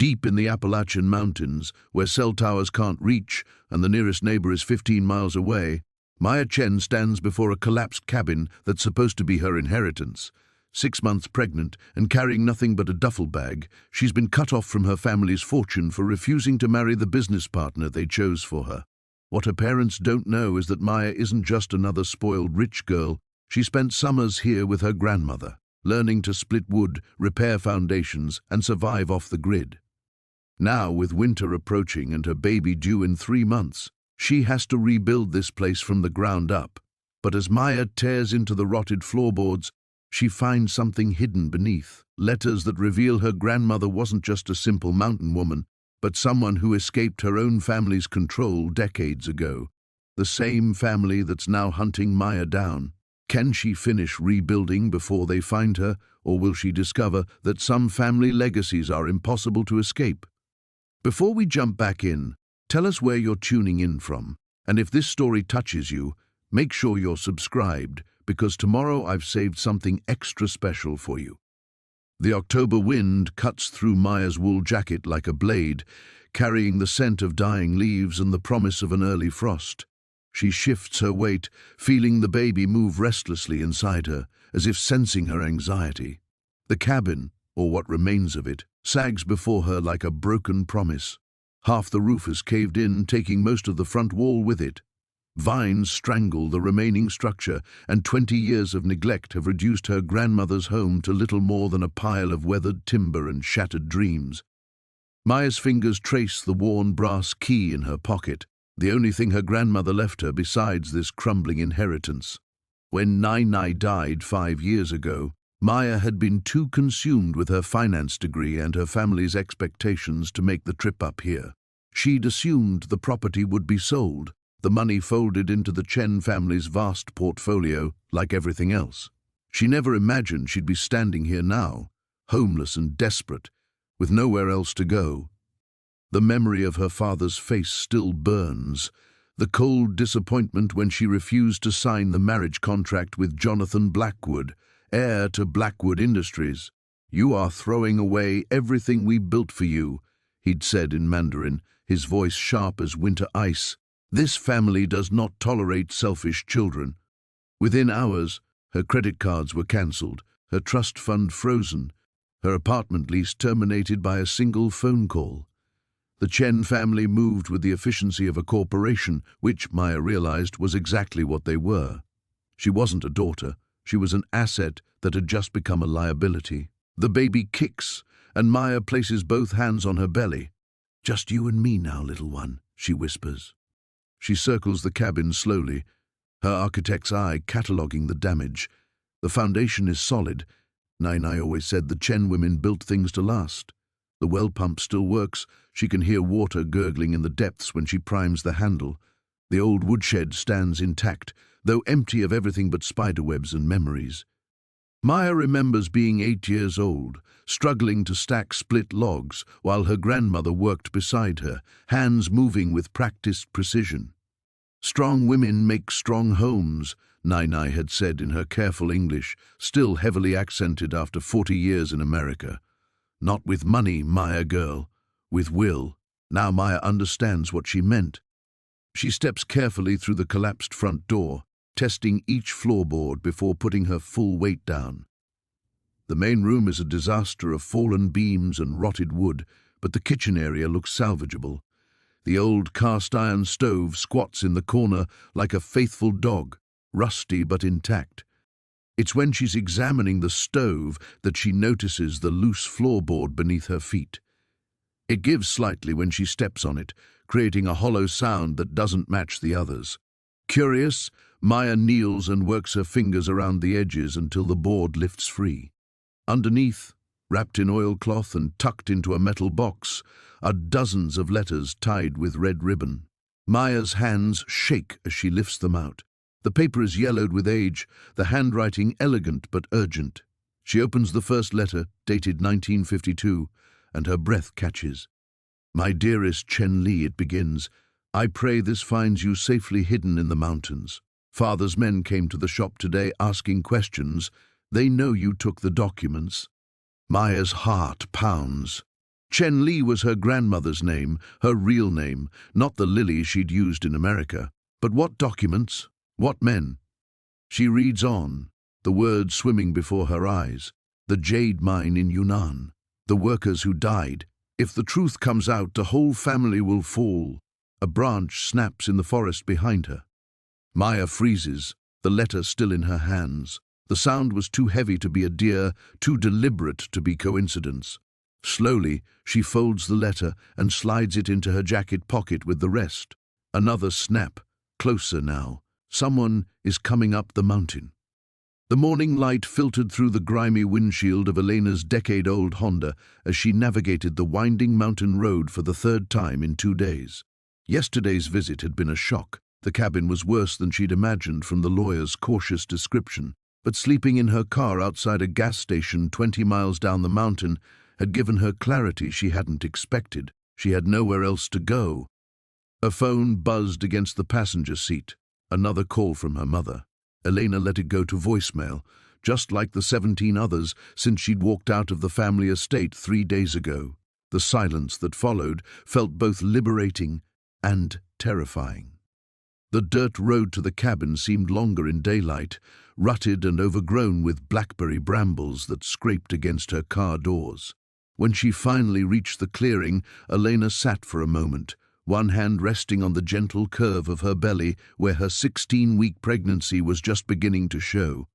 Deep in the Appalachian Mountains, where cell towers can't reach and the nearest neighbor is 15 miles away, Maya Chen stands before a collapsed cabin that's supposed to be her inheritance. 6 months pregnant and carrying nothing but a duffel bag, she's been cut off from her family's fortune for refusing to marry the business partner they chose for her. What her parents don't know is that Maya isn't just another spoiled rich girl. She spent summers here with her grandmother, learning to split wood, repair foundations, and survive off the grid. Now, with winter approaching and her baby due in 3 months, she has to rebuild this place from the ground up. But as Maya tears into the rotted floorboards, she finds something hidden beneath. Letters that reveal her grandmother wasn't just a simple mountain woman, but someone who escaped her own family's control decades ago. The same family that's now hunting Maya down. Can she finish rebuilding before they find her, or will she discover that some family legacies are impossible to escape? Before we jump back in, tell us where you're tuning in from, and if this story touches you, make sure you're subscribed, because tomorrow I've saved something extra special for you. The October wind cuts through Maya's wool jacket like a blade, carrying the scent of dying leaves and the promise of an early frost. She shifts her weight, feeling the baby move restlessly inside her, as if sensing her anxiety. The cabin, or what remains of it, sags before her like a broken promise. Half the roof is caved in, taking most of the front wall with it. Vines strangle the remaining structure, and 20 years of neglect have reduced her grandmother's home to little more than a pile of weathered timber and shattered dreams. Maya's fingers trace the worn brass key in her pocket, the only thing her grandmother left her besides this crumbling inheritance. When Nai died 5 years ago, Maya had been too consumed with her finance degree and her family's expectations to make the trip up here. She'd assumed the property would be sold, the money folded into the Chen family's vast portfolio like everything else. She never imagined she'd be standing here now, homeless and desperate, with nowhere else to go. The memory of her father's face still burns, the cold disappointment when she refused to sign the marriage contract with Jonathan Blackwood, heir to Blackwood Industries. "You are throwing away everything we built for you," he'd said in Mandarin, his voice sharp as winter ice. "This family does not tolerate selfish children." Within hours, her credit cards were cancelled, her trust fund frozen, her apartment lease terminated by a single phone call. The Chen family moved with the efficiency of a corporation, which, Maya realized, was exactly what they were. She wasn't a daughter. She was an asset that had just become a liability. The baby kicks, and Maya places both hands on her belly. "Just you and me now, little one," she whispers. She circles the cabin slowly, her architect's eye cataloguing the damage. The foundation is solid. Nai always said the Chen women built things to last. The well pump still works. She can hear water gurgling in the depths when she primes the handle. The old woodshed stands intact, though empty of everything but spiderwebs and memories. Maya remembers being 8 years old, struggling to stack split logs while her grandmother worked beside her, hands moving with practiced precision. "Strong women make strong homes," Nai had said in her careful English, still heavily accented after 40 years in America. "Not with money, Maya girl, with will." Now Maya understands what she meant. She steps carefully through the collapsed front door, testing each floorboard before putting her full weight down. The main room is a disaster of fallen beams and rotted wood, but the kitchen area looks salvageable. The old cast-iron stove squats in the corner like a faithful dog, rusty but intact. It's when she's examining the stove that she notices the loose floorboard beneath her feet. It gives slightly when she steps on it, creating a hollow sound that doesn't match the others. Curious, Maya kneels and works her fingers around the edges until the board lifts free. Underneath, wrapped in oilcloth and tucked into a metal box, are dozens of letters tied with red ribbon. Maya's hands shake as she lifts them out. The paper is yellowed with age, the handwriting elegant but urgent. She opens the first letter, dated 1952, and her breath catches. "My dearest Chen Li," it begins, "I pray this finds you safely hidden in the mountains. Father's men came to the shop today asking questions. They know you took the documents." Maya's heart pounds. Chen Li was her grandmother's name, her real name, not the Lily she'd used in America. But what documents? What men? She reads on, the words swimming before her eyes. The jade mine in Yunnan. The workers who died. If the truth comes out, the whole family will fall. A branch snaps in the forest behind her. Maya freezes, the letter still in her hands. The sound was too heavy to be a deer, too deliberate to be coincidence. Slowly, she folds the letter and slides it into her jacket pocket with the rest. Another snap, closer now. Someone is coming up the mountain. The morning light filtered through the grimy windshield of Elena's decade-old Honda as she navigated the winding mountain road for the third time in 2 days. Yesterday's visit had been a shock. The cabin was worse than she'd imagined from the lawyer's cautious description, but sleeping in her car outside a gas station 20 miles down the mountain had given her clarity she hadn't expected. She had nowhere else to go. Her phone buzzed against the passenger seat. Another call from her mother. Elena let it go to voicemail, just like the 17 others since she'd walked out of the family estate 3 days ago. The silence that followed felt both liberating and terrifying. The dirt road to the cabin seemed longer in daylight, rutted and overgrown with blackberry brambles that scraped against her car doors. When she finally reached the clearing, Elena sat for a moment, one hand resting on the gentle curve of her belly where her 16-week pregnancy was just beginning to show.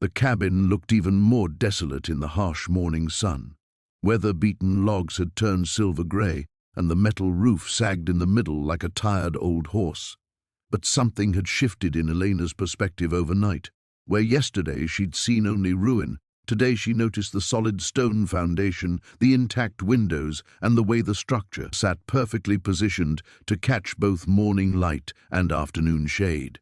The cabin looked even more desolate in the harsh morning sun. Weather-beaten logs had turned silver grey, and the metal roof sagged in the middle like a tired old horse. But something had shifted in Elena's perspective overnight. Where yesterday she'd seen only ruin, today she noticed the solid stone foundation, the intact windows, and the way the structure sat perfectly positioned to catch both morning light and afternoon shade.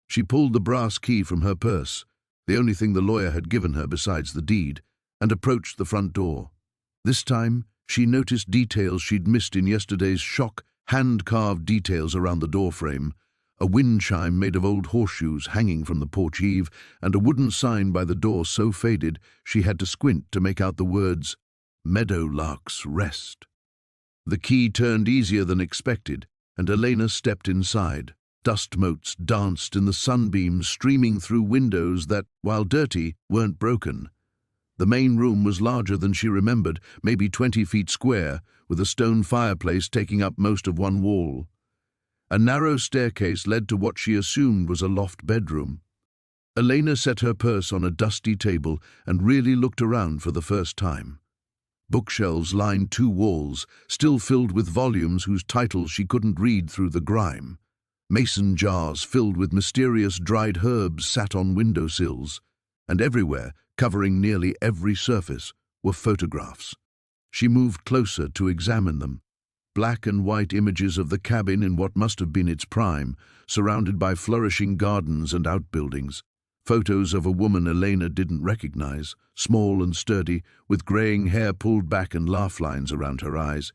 She pulled the brass key from her purse, the only thing the lawyer had given her besides the deed, and approached the front door. This time, she noticed details she'd missed in yesterday's shock, hand-carved details around the doorframe, a wind chime made of old horseshoes hanging from the porch eave, and a wooden sign by the door so faded she had to squint to make out the words, "Meadowlark's Rest." The key turned easier than expected, and Elena stepped inside. Dust motes danced in the sunbeams streaming through windows that, while dirty, weren't broken. The main room was larger than she remembered, maybe 20 feet square, with a stone fireplace taking up most of one wall. A narrow staircase led to what she assumed was a loft bedroom. Elena set her purse on a dusty table and really looked around for the first time. Bookshelves lined 2 walls, still filled with volumes whose titles she couldn't read through the grime. Mason jars filled with mysterious dried herbs sat on windowsills, and everywhere, covering nearly every surface, were photographs. She moved closer to examine them. Black and white images of the cabin in what must have been its prime, surrounded by flourishing gardens and outbuildings. Photos of a woman Elena didn't recognize, small and sturdy, with graying hair pulled back and laugh lines around her eyes.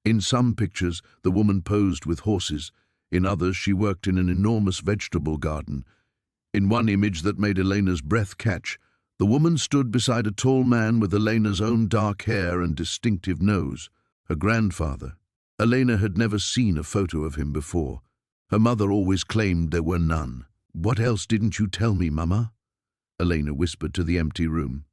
In some pictures, the woman posed with horses. In others, she worked in an enormous vegetable garden. In one image that made Elena's breath catch, the woman stood beside a tall man with Elena's own dark hair and distinctive nose. Her grandfather. Elena had never seen a photo of him before. Her mother always claimed there were none. "What else didn't you tell me, Mama?" Elena whispered to the empty room.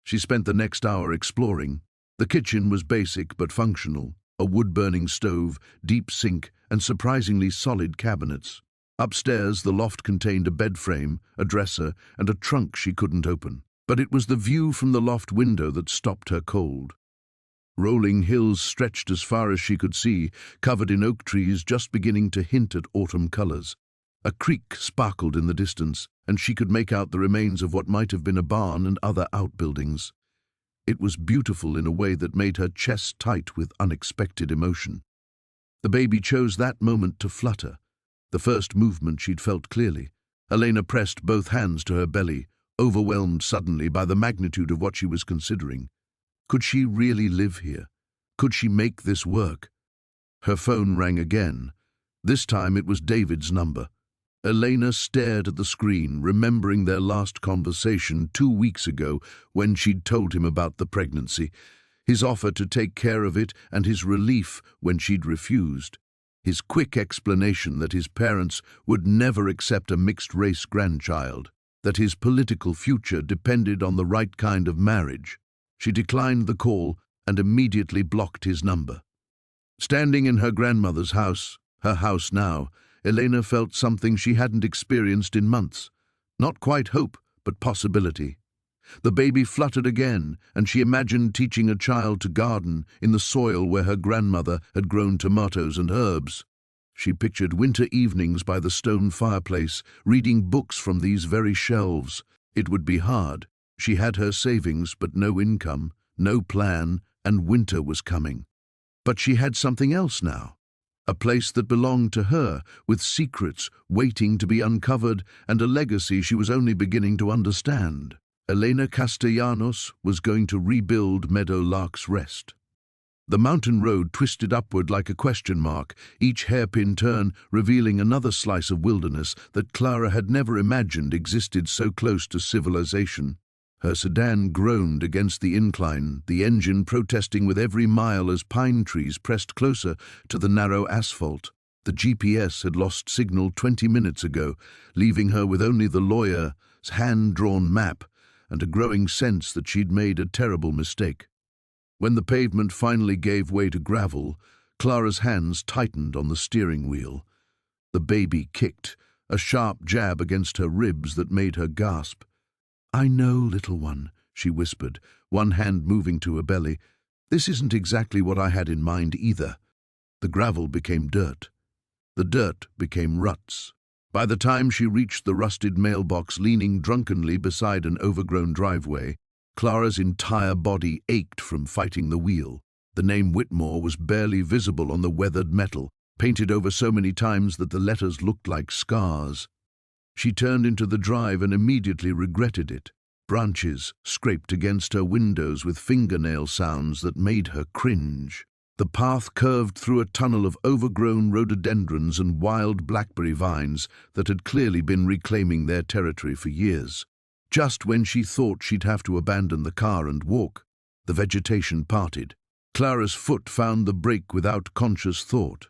She spent the next hour exploring. The kitchen was basic but functional. A wood-burning stove, deep sink, and surprisingly solid cabinets. Upstairs, the loft contained a bed frame, a dresser, and a trunk she couldn't open. But it was the view from the loft window that stopped her cold. Rolling hills stretched as far as she could see, covered in oak trees just beginning to hint at autumn colors. A creek sparkled in the distance, and she could make out the remains of what might have been a barn and other outbuildings. It was beautiful in a way that made her chest tight with unexpected emotion. The baby chose that moment to flutter, the first movement she'd felt clearly. Elena pressed both hands to her belly, overwhelmed suddenly by the magnitude of what she was considering. Could she really live here? Could she make this work? Her phone rang again. This time it was David's number. Elena stared at the screen, remembering their last conversation 2 weeks ago when she'd told him about the pregnancy. His offer to take care of it and his relief when she'd refused. His quick explanation that his parents would never accept a mixed-race grandchild, that his political future depended on the right kind of marriage. She declined the call and immediately blocked his number. Standing in her grandmother's house, her house now, Elena felt something she hadn't experienced in months. Not quite hope, but possibility. The baby fluttered again, and she imagined teaching a child to garden in the soil where her grandmother had grown tomatoes and herbs. She pictured winter evenings by the stone fireplace, reading books from these very shelves. It would be hard. She had her savings, but no income, no plan, and winter was coming. But she had something else now. A place that belonged to her, with secrets waiting to be uncovered and a legacy she was only beginning to understand. Elena Castellanos was going to rebuild Meadowlark's Rest. The mountain road twisted upward like a question mark, each hairpin turn revealing another slice of wilderness that Clara had never imagined existed so close to civilization. Her sedan groaned against the incline, the engine protesting with every mile as pine trees pressed closer to the narrow asphalt. The GPS had lost signal 20 minutes ago, leaving her with only the lawyer's hand-drawn map and a growing sense that she'd made a terrible mistake. When the pavement finally gave way to gravel, Clara's hands tightened on the steering wheel. The baby kicked, a sharp jab against her ribs that made her gasp. "I know, little one," she whispered, one hand moving to her belly. "This isn't exactly what I had in mind either." The gravel became dirt. The dirt became ruts. By the time she reached the rusted mailbox leaning drunkenly beside an overgrown driveway, Clara's entire body ached from fighting the wheel. The name Whitmore was barely visible on the weathered metal, painted over so many times that the letters looked like scars. She turned into the drive and immediately regretted it. Branches scraped against her windows with fingernail sounds that made her cringe. The path curved through a tunnel of overgrown rhododendrons and wild blackberry vines that had clearly been reclaiming their territory for years. Just when she thought she'd have to abandon the car and walk, the vegetation parted. Clara's foot found the brake without conscious thought.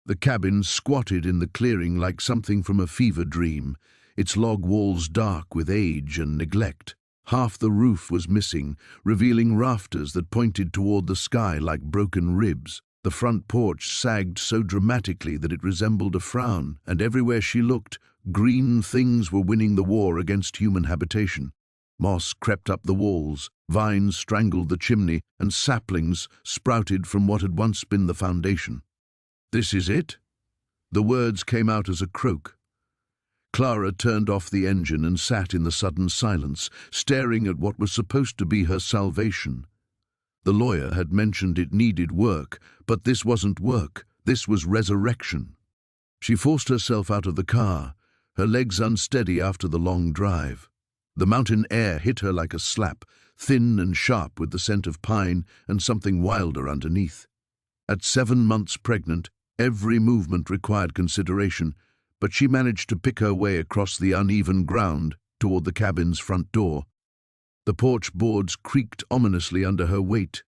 The cabin squatted in the clearing like something from a fever dream, its log walls dark with age and neglect. Half the roof was missing, revealing rafters that pointed toward the sky like broken ribs. The front porch sagged so dramatically that it resembled a frown, and everywhere she looked, green things were winning the war against human habitation. Moss crept up the walls, vines strangled the chimney, and saplings sprouted from what had once been the foundation. "This is it?" The words came out as a croak. Clara turned off the engine and sat in the sudden silence, staring at what was supposed to be her salvation. The lawyer had mentioned it needed work, but this wasn't work, this was resurrection. She forced herself out of the car, her legs unsteady after the long drive. The mountain air hit her like a slap, thin and sharp with the scent of pine and something wilder underneath. At 7 months pregnant, every movement required consideration, but she managed to pick her way across the uneven ground toward the cabin's front door. The porch boards creaked ominously under her weight.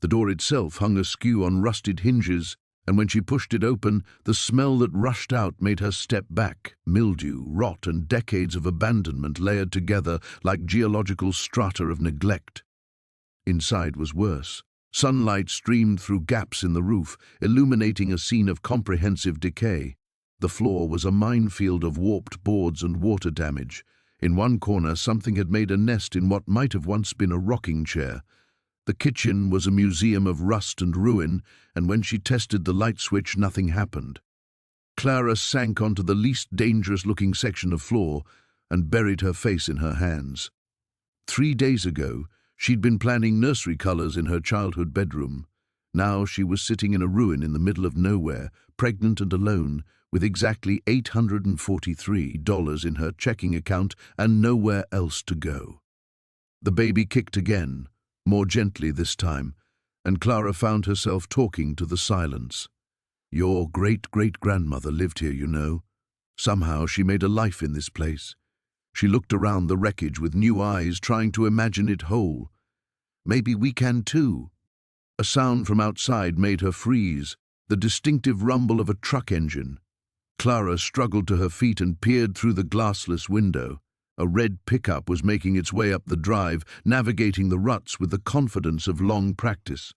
The door itself hung askew on rusted hinges, and when she pushed it open, the smell that rushed out made her step back. Mildew, rot, and decades of abandonment layered together like geological strata of neglect. Inside was worse. Sunlight streamed through gaps in the roof, illuminating a scene of comprehensive decay. The floor was a minefield of warped boards and water damage. In one corner, something had made a nest in what might have once been a rocking chair. The kitchen was a museum of rust and ruin, and when she tested the light switch, nothing happened. Clara sank onto the least dangerous-looking section of floor and buried her face in her hands. 3 days ago, she'd been planning nursery colors in her childhood bedroom. Now she was sitting in a ruin in the middle of nowhere, pregnant and alone, with exactly $843 in her checking account and nowhere else to go. The baby kicked again, more gently this time, and Clara found herself talking to the silence. "Your great-great-grandmother lived here, you know. Somehow she made a life in this place." She looked around the wreckage with new eyes, trying to imagine it whole. "Maybe we can too," A sound from outside made her freeze, the distinctive rumble of a truck engine. Clara struggled to her feet and peered through the glassless window. A red pickup was making its way up the drive, navigating the ruts with the confidence of long practice.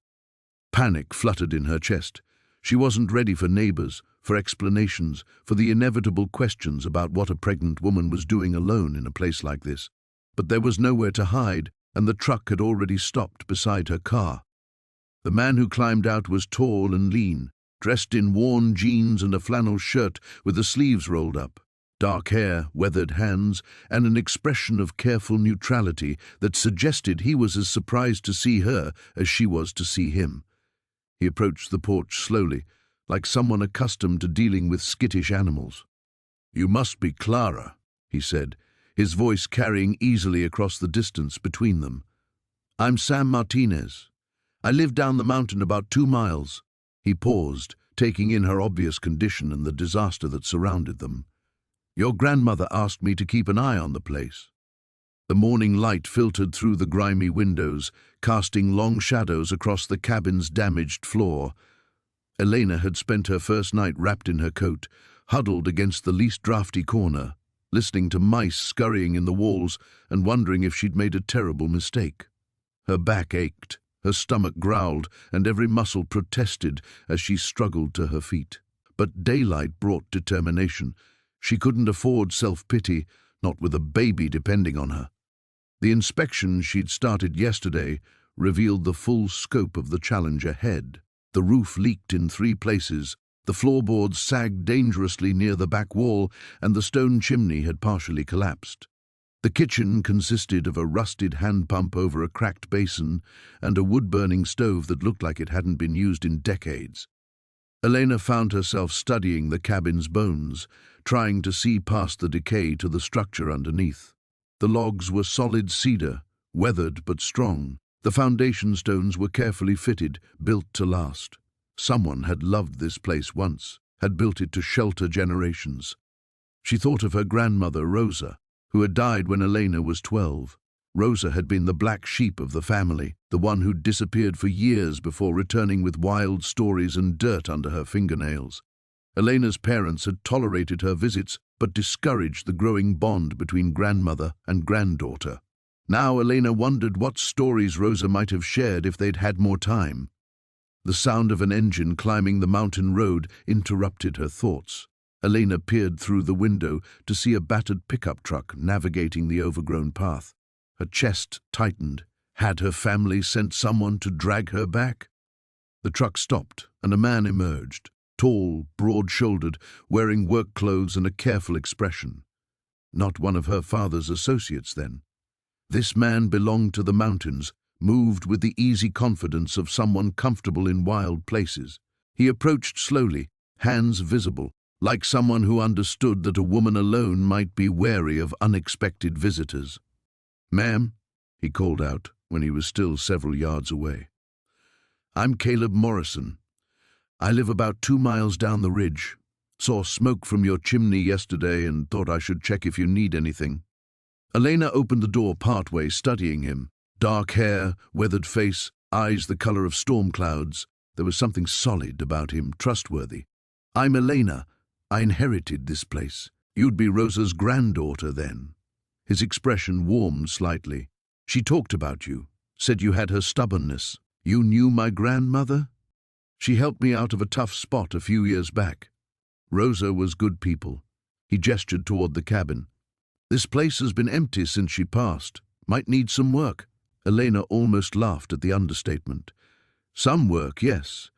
Panic fluttered in her chest. She wasn't ready for neighbors, for explanations, for the inevitable questions about what a pregnant woman was doing alone in a place like this. But there was nowhere to hide, and the truck had already stopped beside her car. The man who climbed out was tall and lean, dressed in worn jeans and a flannel shirt with the sleeves rolled up. Dark hair, weathered hands, and an expression of careful neutrality that suggested he was as surprised to see her as she was to see him. He approached the porch slowly, like someone accustomed to dealing with skittish animals. "You must be Clara," he said, his voice carrying easily across the distance between them. "I'm Sam Martinez. I live down the mountain about 2 miles. He paused, taking in her obvious condition and the disaster that surrounded them. "Your grandmother asked me to keep an eye on the place." The morning light filtered through the grimy windows, casting long shadows across the cabin's damaged floor. Elena had spent her first night wrapped in her coat, huddled against the least drafty corner, listening to mice scurrying in the walls and wondering if she'd made a terrible mistake. Her back ached, her stomach growled, and every muscle protested as she struggled to her feet. But daylight brought determination. She couldn't afford self-pity, not with a baby depending on her. The inspection she'd started yesterday revealed the full scope of the challenge ahead. The roof leaked in 3 places, the floorboards sagged dangerously near the back wall, and the stone chimney had partially collapsed. The kitchen consisted of a rusted hand pump over a cracked basin and a wood-burning stove that looked like it hadn't been used in decades. Elena found herself studying the cabin's bones, trying to see past the decay to the structure underneath. The logs were solid cedar, weathered but strong. The foundation stones were carefully fitted, built to last. Someone had loved this place once, had built it to shelter generations. She thought of her grandmother, Rosa, who had died when Elena was 12. Rosa had been the black sheep of the family, the one who'd disappeared for years before returning with wild stories and dirt under her fingernails. Elena's parents had tolerated her visits, but discouraged the growing bond between grandmother and granddaughter. Now Elena wondered what stories Rosa might have shared if they'd had more time. The sound of an engine climbing the mountain road interrupted her thoughts. Elena peered through the window to see a battered pickup truck navigating the overgrown path. Her chest tightened. Had her family sent someone to drag her back? The truck stopped, and a man emerged, tall, broad-shouldered, wearing work clothes and a careful expression. Not one of her father's associates, then. This man belonged to the mountains, moved with the easy confidence of someone comfortable in wild places. He approached slowly, hands visible, like someone who understood that a woman alone might be wary of unexpected visitors. "Ma'am," he called out when he was still several yards away. "I'm Caleb Morrison. I live about 2 miles down the ridge. Saw smoke from your chimney yesterday and thought I should check if you need anything." Elena opened the door partway, studying him. Dark hair, weathered face, eyes the color of storm clouds. There was something solid about him, trustworthy. "I'm Elena. I inherited this place. You'd be Rosa's granddaughter then." His expression warmed slightly. "She talked about you, said you had her stubbornness. You knew my grandmother? She helped me out of a tough spot a few years back. Rosa was good people." He gestured toward the cabin. "This place has been empty since she passed. Might need some work." Elena almost laughed at the understatement. "Some work, yes."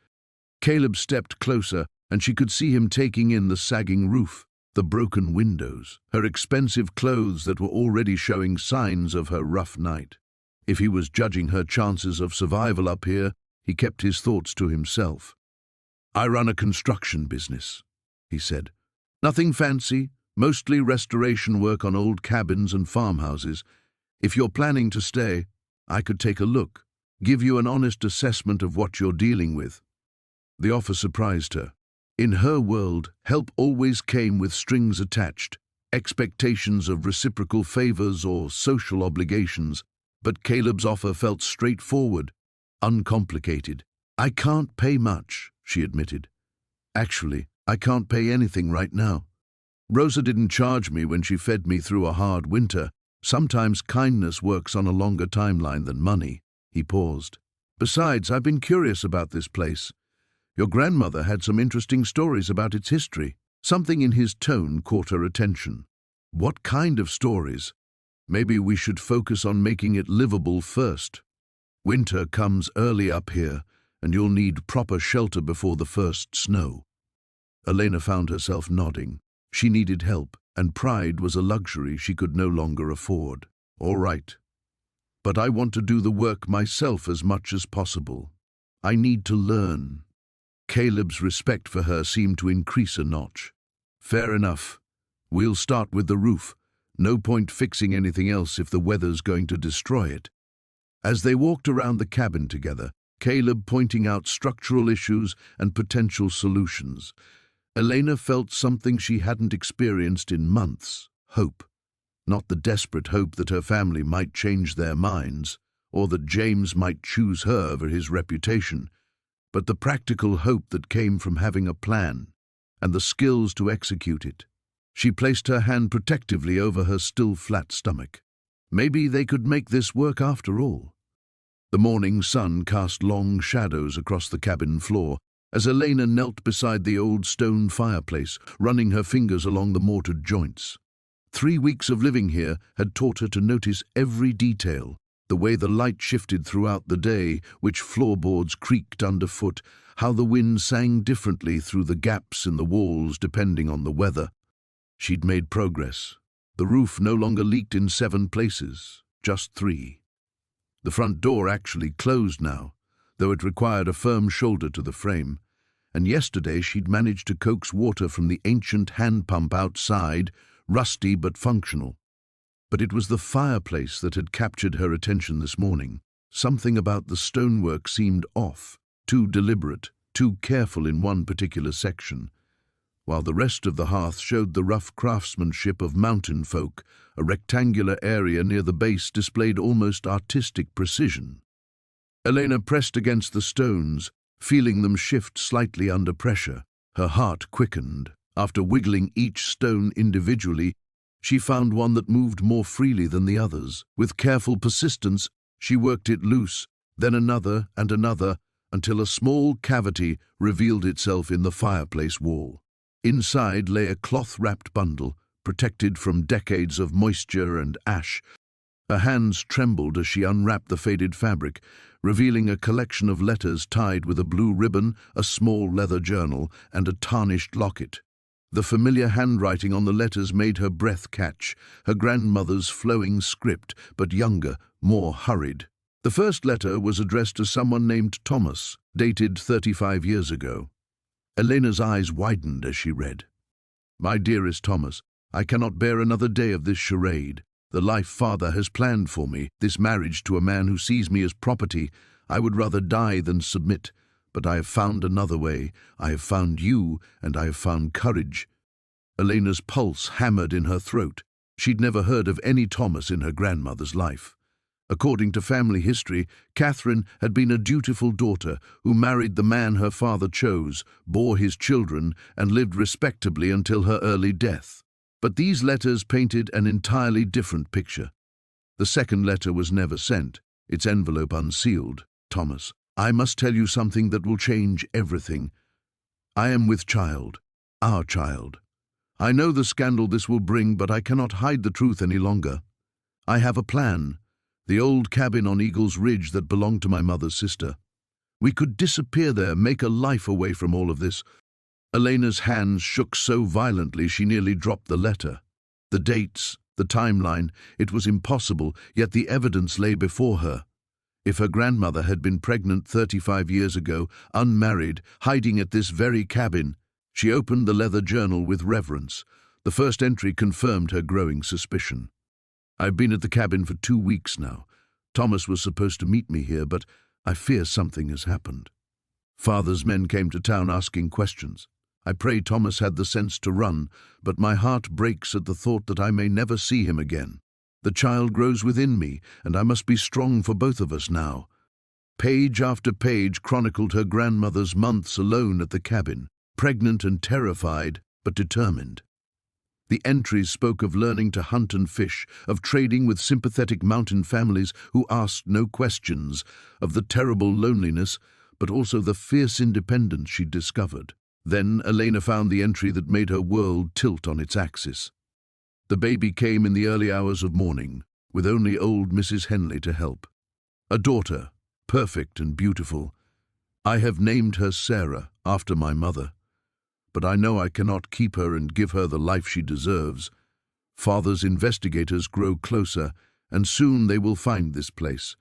Caleb stepped closer, and she could see him taking in the sagging roof, the broken windows, her expensive clothes that were already showing signs of her rough night. If he was judging her chances of survival up here, he kept his thoughts to himself. "I run a construction business," he said. "Nothing fancy, mostly restoration work on old cabins and farmhouses. If you're planning to stay, I could take a look, give you an honest assessment of what you're dealing with." The offer surprised her. In her world, help always came with strings attached, expectations of reciprocal favors or social obligations, but Caleb's offer felt straightforward, uncomplicated. "I can't pay much," she admitted. "Actually, I can't pay anything right now. Rosa didn't charge me when she fed me through a hard winter. Sometimes kindness works on a longer timeline than money." He paused. "Besides, I've been curious about this place. Your grandmother had some interesting stories about its history." Something in his tone caught her attention. "What kind of stories? Maybe we should focus on making it livable first. Winter comes early up here, and you'll need proper shelter before the first snow." Elena found herself nodding. She needed help, and pride was a luxury she could no longer afford. "All right. But I want to do the work myself as much as possible. I need to learn." Caleb's respect for her seemed to increase a notch. "Fair enough. We'll start with the roof. No point fixing anything else if the weather's going to destroy it." As they walked around the cabin together, Caleb pointing out structural issues and potential solutions, Elena felt something she hadn't experienced in months: hope. Not the desperate hope that her family might change their minds, or that James might choose her over his reputation, but the practical hope that came from having a plan and the skills to execute it. She placed her hand protectively over her still flat stomach. Maybe they could make this work after all. The morning sun cast long shadows across the cabin floor as Elena knelt beside the old stone fireplace, running her fingers along the mortared joints. 3 weeks of living here had taught her to notice every detail: the way the light shifted throughout the day, which floorboards creaked underfoot, how the wind sang differently through the gaps in the walls depending on the weather. She'd made progress. The roof no longer leaked in 7 places, just 3. The front door actually closed now, though it required a firm shoulder to the frame, and yesterday she'd managed to coax water from the ancient hand pump outside, rusty but functional. But it was the fireplace that had captured her attention this morning. Something about the stonework seemed off, too deliberate, too careful in one particular section, while the rest of the hearth showed the rough craftsmanship of mountain folk. A rectangular area near the base displayed almost artistic precision. Elena pressed against the stones, feeling them shift slightly under pressure. Her heart quickened. After wiggling each stone individually, she found one that moved more freely than the others. With careful persistence, she worked it loose, then another and another, until a small cavity revealed itself in the fireplace wall. Inside lay a cloth-wrapped bundle, protected from decades of moisture and ash. Her hands trembled as she unwrapped the faded fabric, revealing a collection of letters tied with a blue ribbon, a small leather journal, and a tarnished locket. The familiar handwriting on the letters made her breath catch, her grandmother's flowing script, but younger, more hurried. The first letter was addressed to someone named Thomas, dated 35 years ago. Elena's eyes widened as she read. "My dearest Thomas, I cannot bear another day of this charade. The life Father has planned for me, this marriage to a man who sees me as property, I would rather die than submit. But I have found another way. I have found you, and I have found courage." Elena's pulse hammered in her throat. She'd never heard of any Thomas in her grandmother's life. According to family history, Catherine had been a dutiful daughter who married the man her father chose, bore his children, and lived respectably until her early death. But these letters painted an entirely different picture. The second letter was never sent, its envelope unsealed. "Thomas, I must tell you something that will change everything. I am with child, our child. I know the scandal this will bring, but I cannot hide the truth any longer. I have a plan. The old cabin on Eagle's Ridge that belonged to my mother's sister. We could disappear there, make a life away from all of this." Elena's hands shook so violently she nearly dropped the letter. The dates, the timeline, it was impossible, yet the evidence lay before her. If her grandmother had been pregnant 35 years ago, unmarried, hiding at this very cabin, she opened the leather journal with reverence. The first entry confirmed her growing suspicion. "I've been at the cabin for 2 weeks now. Thomas was supposed to meet me here, but I fear something has happened. Father's men came to town asking questions. I pray Thomas had the sense to run, but my heart breaks at the thought that I may never see him again. The child grows within me, and I must be strong for both of us now." Page after page chronicled her grandmother's months alone at the cabin, pregnant and terrified, but determined. The entries spoke of learning to hunt and fish, of trading with sympathetic mountain families who asked no questions, of the terrible loneliness, but also the fierce independence she'd discovered. Then Elena found the entry that made her world tilt on its axis. The baby came in the early hours of morning, with only old Mrs. Henley to help. A daughter, perfect and beautiful. I have named her Sarah, after my mother. But I know I cannot keep her and give her the life she deserves. Father's investigators grow closer, and soon they will find this place.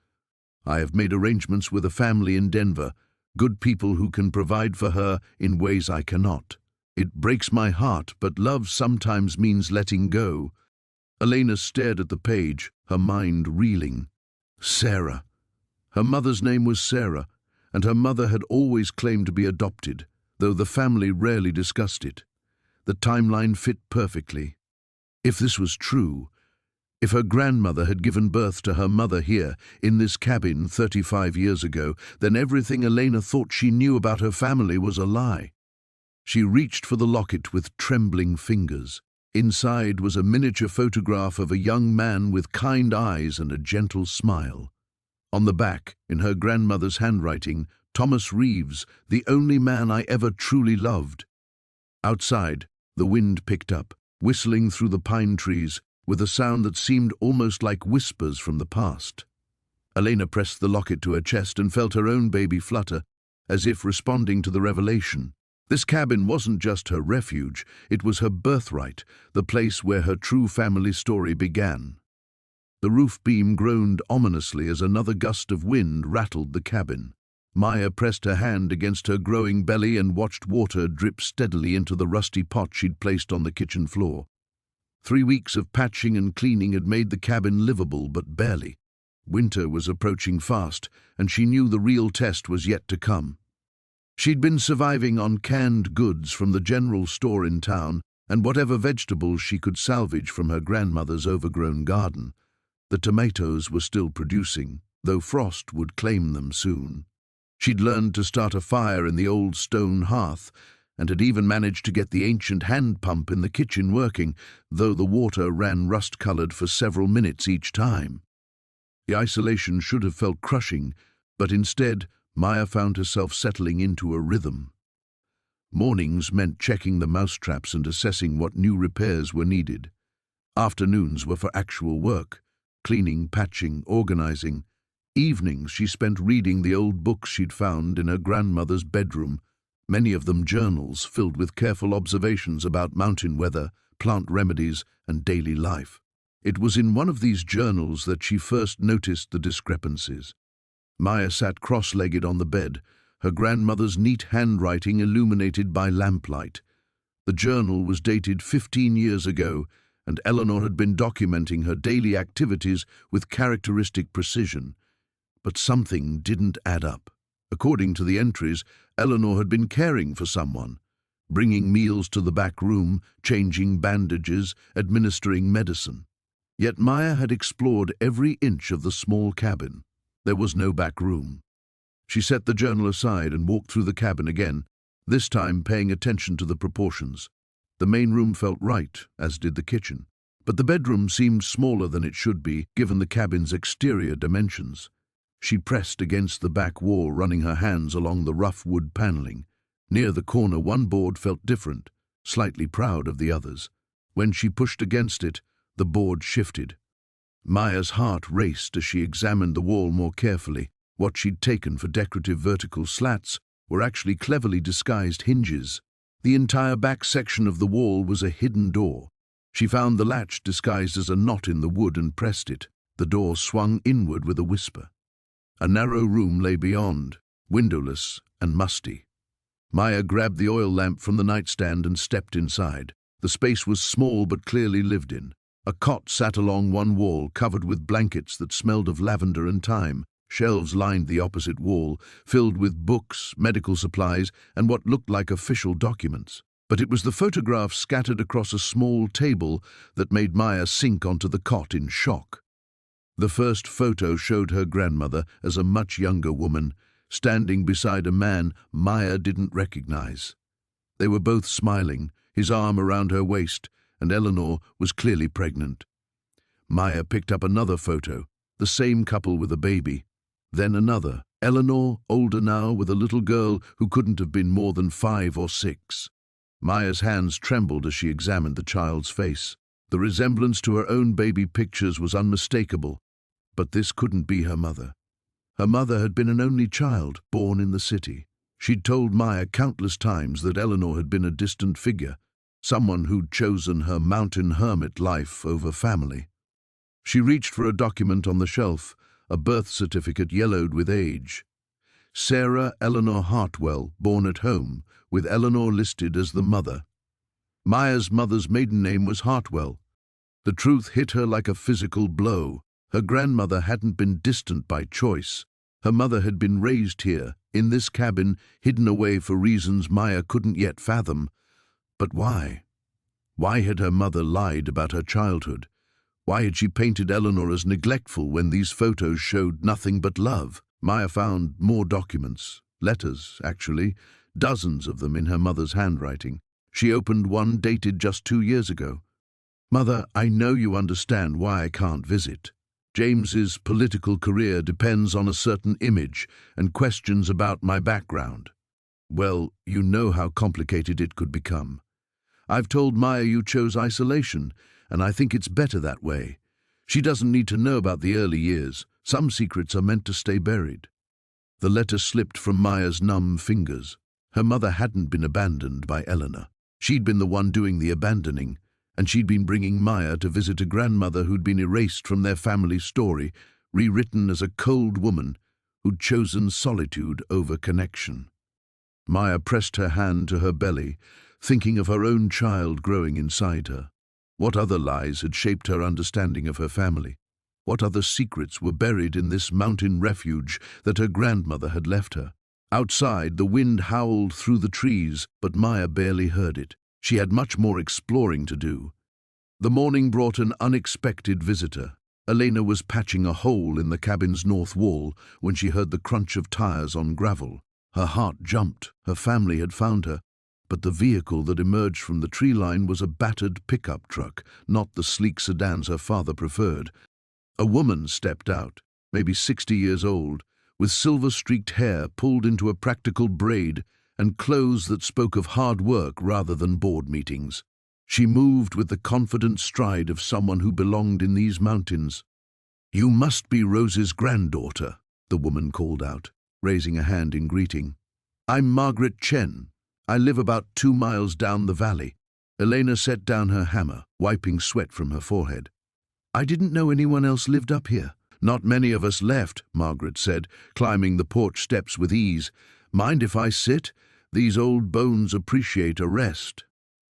I have made arrangements with a family in Denver, good people who can provide for her in ways I cannot. It breaks my heart, but love sometimes means letting go. Elena stared at the page, her mind reeling. Sarah. Her mother's name was Sarah, and her mother had always claimed to be adopted, though the family rarely discussed it. The timeline fit perfectly. If this was true, if her grandmother had given birth to her mother here, in this cabin 35 years ago, then everything Elena thought she knew about her family was a lie. She reached for the locket with trembling fingers. Inside was a miniature photograph of a young man with kind eyes and a gentle smile. On the back, in her grandmother's handwriting, Thomas Reeves, the only man I ever truly loved. Outside, the wind picked up, whistling through the pine trees, with a sound that seemed almost like whispers from the past. Elena pressed the locket to her chest and felt her own baby flutter, as if responding to the revelation. This cabin wasn't just her refuge, it was her birthright, the place where her true family story began. The roof beam groaned ominously as another gust of wind rattled the cabin. Maya pressed her hand against her growing belly and watched water drip steadily into the rusty pot she'd placed on the kitchen floor. 3 weeks of patching and cleaning had made the cabin livable, but barely. Winter was approaching fast, and she knew the real test was yet to come. She'd been surviving on canned goods from the general store in town and whatever vegetables she could salvage from her grandmother's overgrown garden. The tomatoes were still producing, though frost would claim them soon. She'd learned to start a fire in the old stone hearth, and had even managed to get the ancient hand pump in the kitchen working, though the water ran rust-colored for several minutes each time. The isolation should have felt crushing, but instead, Maya found herself settling into a rhythm. Mornings meant checking the mousetraps and assessing what new repairs were needed. Afternoons were for actual work, cleaning, patching, organizing. Evenings she spent reading the old books she'd found in her grandmother's bedroom, many of them journals filled with careful observations about mountain weather, plant remedies, and daily life. It was in one of these journals that she first noticed the discrepancies. Maya sat cross-legged on the bed, her grandmother's neat handwriting illuminated by lamplight. The journal was dated 15 years ago, and Eleanor had been documenting her daily activities with characteristic precision. But something didn't add up. According to the entries, Eleanor had been caring for someone, bringing meals to the back room, changing bandages, administering medicine. Yet Maya had explored every inch of the small cabin. There was no back room. She set the journal aside and walked through the cabin again, this time paying attention to the proportions. The main room felt right, as did the kitchen, but the bedroom seemed smaller than it should be, given the cabin's exterior dimensions. She pressed against the back wall, running her hands along the rough wood paneling. Near the corner, one board felt different, slightly proud of the others. When she pushed against it, the board shifted. Maya's heart raced as she examined the wall more carefully. What she'd taken for decorative vertical slats were actually cleverly disguised hinges. The entire back section of the wall was a hidden door. She found the latch disguised as a knot in the wood and pressed it. The door swung inward with a whisper. A narrow room lay beyond, windowless and musty. Maya grabbed the oil lamp from the nightstand and stepped inside. The space was small but clearly lived in. A cot sat along one wall, covered with blankets that smelled of lavender and thyme. Shelves lined the opposite wall, filled with books, medical supplies, and what looked like official documents. But it was the photographs scattered across a small table that made Maya sink onto the cot in shock. The first photo showed her grandmother as a much younger woman, standing beside a man Maya didn't recognize. They were both smiling, his arm around her waist, and Eleanor was clearly pregnant. Maya picked up another photo, the same couple with a baby. Then another, Eleanor, older now, with a little girl who couldn't have been more than 5 or 6. Maya's hands trembled as she examined the child's face. The resemblance to her own baby pictures was unmistakable, but this couldn't be her mother. Her mother had been an only child, born in the city. She'd told Maya countless times that Eleanor had been a distant figure, someone who'd chosen her mountain hermit life over family. She reached for a document on the shelf, a birth certificate yellowed with age. Sarah Eleanor Hartwell, born at home, with Eleanor listed as the mother. Maya's mother's maiden name was Hartwell. The truth hit her like a physical blow. Her grandmother hadn't been distant by choice. Her mother had been raised here, in this cabin, hidden away for reasons Maya couldn't yet fathom. But why? Why had her mother lied about her childhood? Why had she painted Eleanor as neglectful when these photos showed nothing but love? Maya found more documents, letters, actually, dozens of them in her mother's handwriting. She opened one dated just 2 years ago. "Mother, I know you understand why I can't visit. James's political career depends on a certain image and questions about my background. Well, you know how complicated it could become. I've told Maya you chose isolation, and I think it's better that way. She doesn't need to know about the early years. Some secrets are meant to stay buried." The letter slipped from Maya's numb fingers. Her mother hadn't been abandoned by Eleanor. She'd been the one doing the abandoning, and she'd been bringing Maya to visit a grandmother who'd been erased from their family story, rewritten as a cold woman who'd chosen solitude over connection. Maya pressed her hand to her belly, thinking of her own child growing inside her. What other lies had shaped her understanding of her family? What other secrets were buried in this mountain refuge that her grandmother had left her? Outside, the wind howled through the trees, but Maya barely heard it. She had much more exploring to do. The morning brought an unexpected visitor. Elena was patching a hole in the cabin's north wall when she heard the crunch of tires on gravel. Her heart jumped. Her family had found her. But the vehicle that emerged from the tree line was a battered pickup truck, not the sleek sedans her father preferred. A woman stepped out, maybe 60 years old, with silver-streaked hair pulled into a practical braid and clothes that spoke of hard work rather than board meetings. She moved with the confident stride of someone who belonged in these mountains. "You must be Rose's granddaughter," the woman called out, raising a hand in greeting. "I'm Margaret Chen. I live about 2 miles down the valley." Elena set down her hammer, wiping sweat from her forehead. "I didn't know anyone else lived up here." "Not many of us left," Margaret said, climbing the porch steps with ease. "Mind if I sit? These old bones appreciate a rest."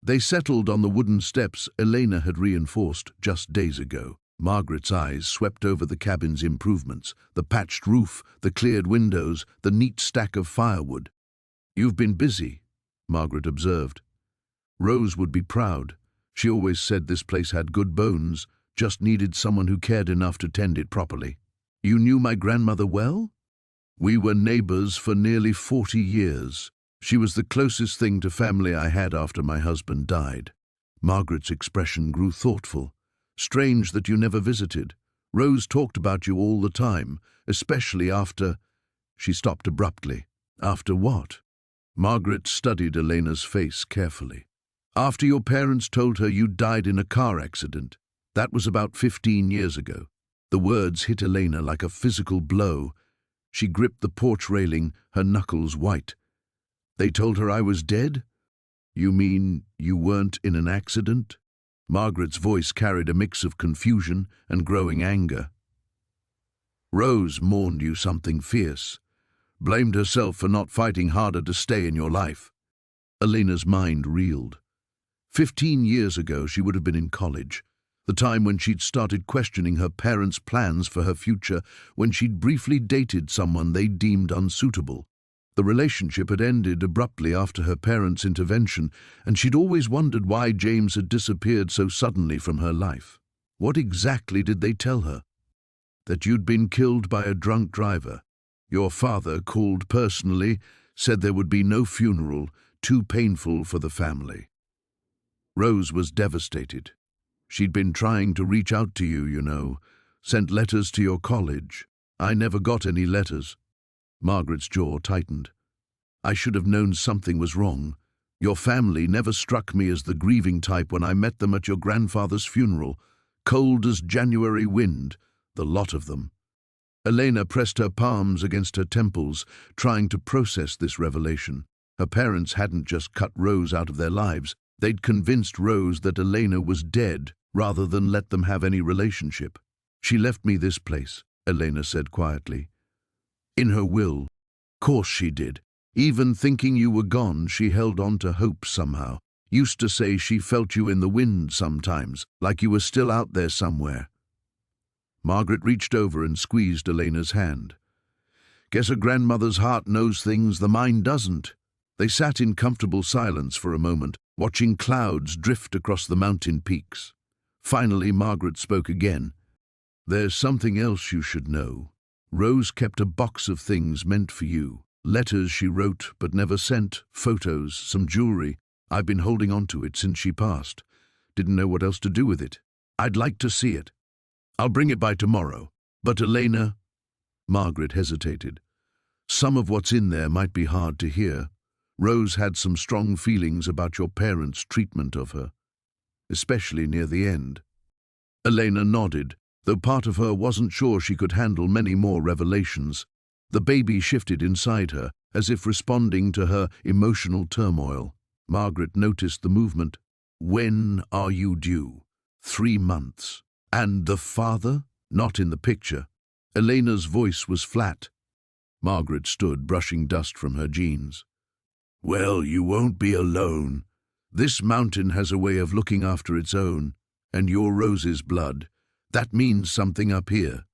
They settled on the wooden steps Elena had reinforced just days ago. Margaret's eyes swept over the cabin's improvements, the patched roof, the cleared windows, the neat stack of firewood. "You've been busy," Margaret observed. Rose would be proud. She always said this place had good bones, just needed someone who cared enough to tend it properly. "You knew my grandmother well?" "We were neighbors for nearly 40 years. She was the closest thing to family I had after my husband died." Margaret's expression grew thoughtful. "Strange that you never visited. Rose talked about you all the time, especially after—" She stopped abruptly. "After what?" Margaret studied Elena's face carefully. "After your parents told her you died in a car accident. That was about 15 years ago." The words hit Elena like a physical blow. She gripped the porch railing, her knuckles white. "They told her I was dead? You mean you weren't in an accident?" Margaret's voice carried a mix of confusion and growing anger. "Rose mourned you something fierce. Blamed herself for not fighting harder to stay in your life." Elena's mind reeled. 15 years ago she would have been in college, the time when she'd started questioning her parents' plans for her future, when she'd briefly dated someone they deemed unsuitable. The relationship had ended abruptly after her parents' intervention, and she'd always wondered why James had disappeared so suddenly from her life. What exactly did they tell her? that you'd been killed by a drunk driver. Your father called personally, said there would be no funeral, too painful for the family. Rose was devastated. She'd been trying to reach out to you, you know, sent letters to your college. I never got any letters. Margaret's jaw tightened. I should have known something was wrong. Your family never struck me as the grieving type when I met them at your grandfather's funeral. Cold as January wind, the lot of them. Elena pressed her palms against her temples, trying to process this revelation. Her parents hadn't just cut Rose out of their lives. They'd convinced Rose that Elena was dead, rather than let them have any relationship. She left me this place, Elena said quietly. In her will. Course she did. Even thinking you were gone, she held on to hope somehow. Used to say she felt you in the wind sometimes, like you were still out there somewhere. Margaret reached over and squeezed Elena's hand. Guess a grandmother's heart knows things the mind doesn't. They sat in comfortable silence for a moment, watching clouds drift across the mountain peaks. Finally, Margaret spoke again. There's something else you should know. Rose kept a box of things meant for you. Letters she wrote but never sent, photos, some jewelry. I've been holding on to it since she passed. Didn't know what else to do with it. I'd like to see it. I'll bring it by tomorrow. But Elena... Margaret hesitated. Some of what's in there might be hard to hear. Rose had some strong feelings about your parents' treatment of her, especially near the end. Elena nodded, though part of her wasn't sure she could handle many more revelations. The baby shifted inside her, as if responding to her emotional turmoil. Margaret noticed the movement. When are you due? 3 months. And the father? Not in the picture. Elena's voice was flat. Margaret stood, brushing dust from her jeans. Well, you won't be alone. This mountain has a way of looking after its own, and you're Rose's blood. That means something up here.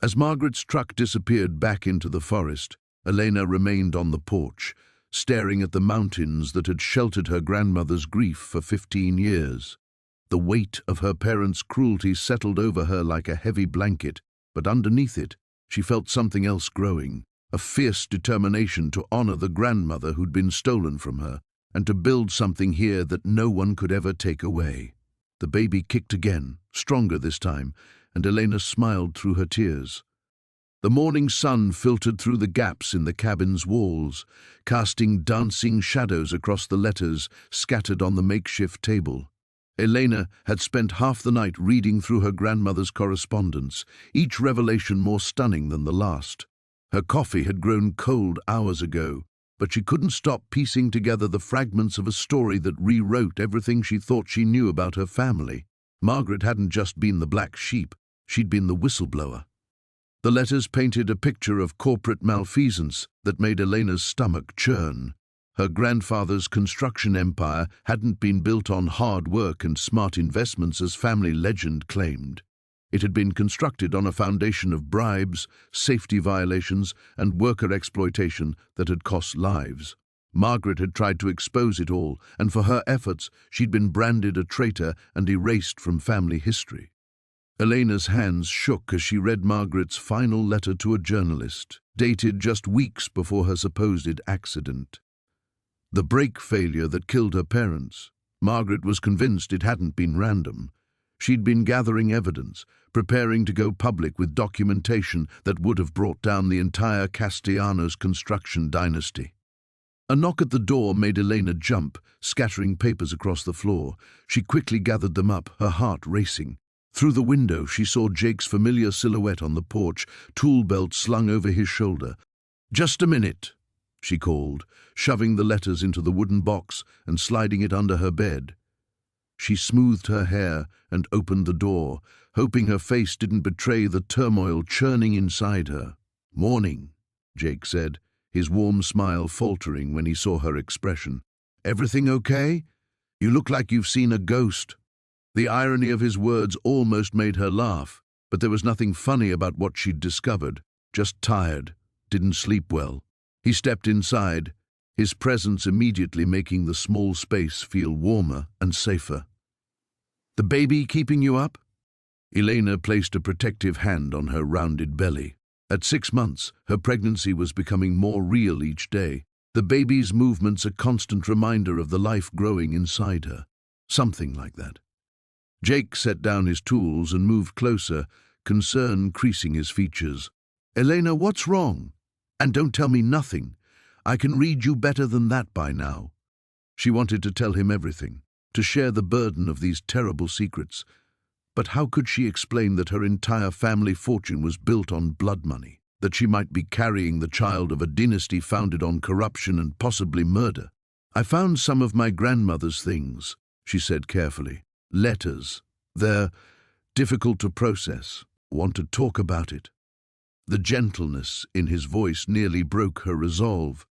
As Margaret's truck disappeared back into the forest, Elena remained on the porch, staring at the mountains that had sheltered her grandmother's grief for 15 years. The weight of her parents' cruelty settled over her like a heavy blanket, but underneath it, she felt something else growing, a fierce determination to honor the grandmother who'd been stolen from her, and to build something here that no one could ever take away. The baby kicked again, stronger this time, and Elena smiled through her tears. The morning sun filtered through the gaps in the cabin's walls, casting dancing shadows across the letters scattered on the makeshift table. Elena had spent half the night reading through her grandmother's correspondence, each revelation more stunning than the last. Her coffee had grown cold hours ago, but she couldn't stop piecing together the fragments of a story that rewrote everything she thought she knew about her family. Margaret hadn't just been the black sheep, she'd been the whistleblower. The letters painted a picture of corporate malfeasance that made Elena's stomach churn. Her grandfather's construction empire hadn't been built on hard work and smart investments as family legend claimed. It had been constructed on a foundation of bribes, safety violations, and worker exploitation that had cost lives. Margaret had tried to expose it all, and for her efforts, she'd been branded a traitor and erased from family history. Elena's hands shook as she read Margaret's final letter to a journalist, dated just weeks before her supposed accident. The brake failure that killed her parents. Margaret was convinced it hadn't been random. She'd been gathering evidence, preparing to go public with documentation that would have brought down the entire Castellanos construction dynasty. A knock at the door made Elena jump, scattering papers across the floor. She quickly gathered them up, her heart racing. Through the window, she saw Jake's familiar silhouette on the porch, tool belt slung over his shoulder. "Just a minute," she called, shoving the letters into the wooden box and sliding it under her bed. She smoothed her hair and opened the door, hoping her face didn't betray the turmoil churning inside her. "Morning," Jake said, his warm smile faltering when he saw her expression. "Everything okay? You look like you've seen a ghost." The irony of his words almost made her laugh, but there was nothing funny about what she'd discovered. Just tired, didn't sleep well. He stepped inside, his presence immediately making the small space feel warmer and safer. "The baby keeping you up?" Elena placed a protective hand on her rounded belly. At 6 months, her pregnancy was becoming more real each day. The baby's movements a constant reminder of the life growing inside her. Something like that. Jake set down his tools and moved closer, concern creasing his features. "Elena, what's wrong? And don't tell me nothing. I can read you better than that by now." She wanted to tell him everything, to share the burden of these terrible secrets. But how could she explain that her entire family fortune was built on blood money, that she might be carrying the child of a dynasty founded on corruption and possibly murder? "I found some of my grandmother's things," she said carefully. "Letters. They're difficult to process. Want to talk about it." The gentleness in his voice nearly broke her resolve.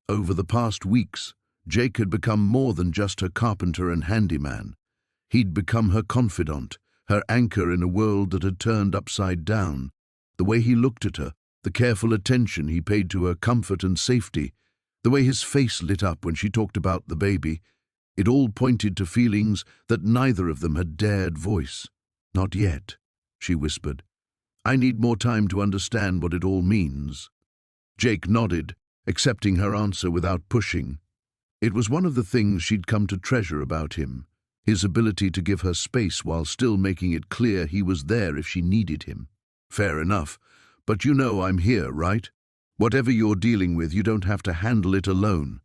Over the past weeks, Jake had become more than just her carpenter and handyman. He'd become her confidant, her anchor in a world that had turned upside down. The way he looked at her, the careful attention he paid to her comfort and safety, the way his face lit up when she talked about the baby, it all pointed to feelings that neither of them had dared voice. "Not yet," she whispered. "I need more time to understand what it all means." Jake nodded, accepting her answer without pushing. It was one of the things she'd come to treasure about him, his ability to give her space while still making it clear he was there if she needed him. "Fair enough, but you know I'm here, right? Whatever you're dealing with, you don't have to handle it alone."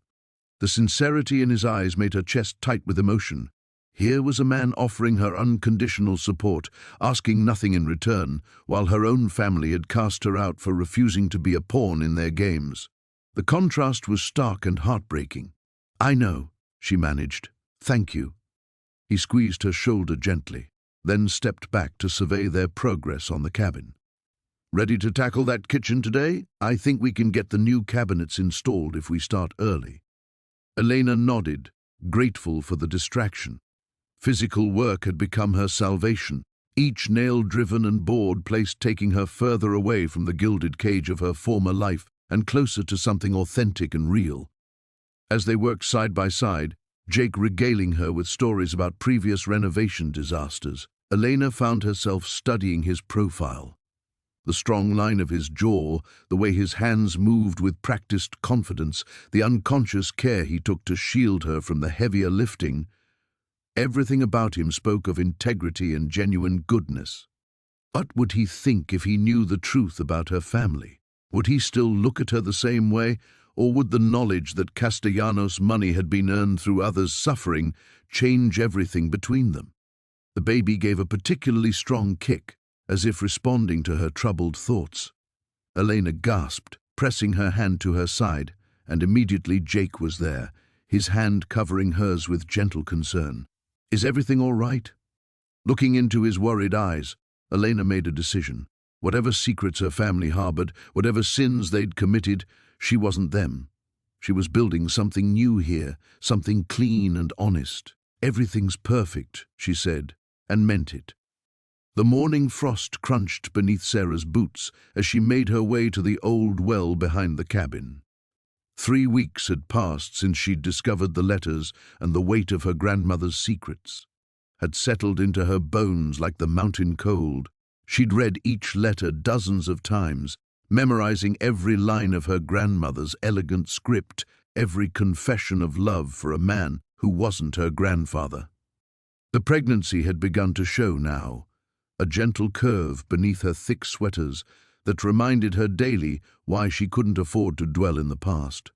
The sincerity in his eyes made her chest tight with emotion. Here was a man offering her unconditional support, asking nothing in return, while her own family had cast her out for refusing to be a pawn in their games. The contrast was stark and heartbreaking. "I know," she managed. "Thank you." He squeezed her shoulder gently, then stepped back to survey their progress on the cabin. "Ready to tackle that kitchen today? I think we can get the new cabinets installed if we start early." Elena nodded, grateful for the distraction. Physical work had become her salvation, each nail-driven and board placed taking her further away from the gilded cage of her former life and closer to something authentic and real. As they worked side by side, Jake regaling her with stories about previous renovation disasters, Elena found herself studying his profile. The strong line of his jaw, the way his hands moved with practiced confidence, the unconscious care he took to shield her from the heavier lifting. Everything about him spoke of integrity and genuine goodness. What would he think if he knew the truth about her family? Would he still look at her the same way, or would the knowledge that Castellanos' money had been earned through others' suffering change everything between them? The baby gave a particularly strong kick, as if responding to her troubled thoughts. Elena gasped, pressing her hand to her side, and immediately Jake was there, his hand covering hers with gentle concern. "Is everything all right?" Looking into his worried eyes, Elena made a decision. Whatever secrets her family harbored, whatever sins they'd committed, she wasn't them. She was building something new here, something clean and honest. "Everything's perfect," she said, and meant it. The morning frost crunched beneath Sarah's boots as she made her way to the old well behind the cabin. 3 weeks had passed since she'd discovered the letters, and the weight of her grandmother's secrets had settled into her bones like the mountain cold. She'd read each letter dozens of times, memorizing every line of her grandmother's elegant script, every confession of love for a man who wasn't her grandfather. The pregnancy had begun to show now, a gentle curve beneath her thick sweaters that reminded her daily why she couldn't afford to dwell in the past.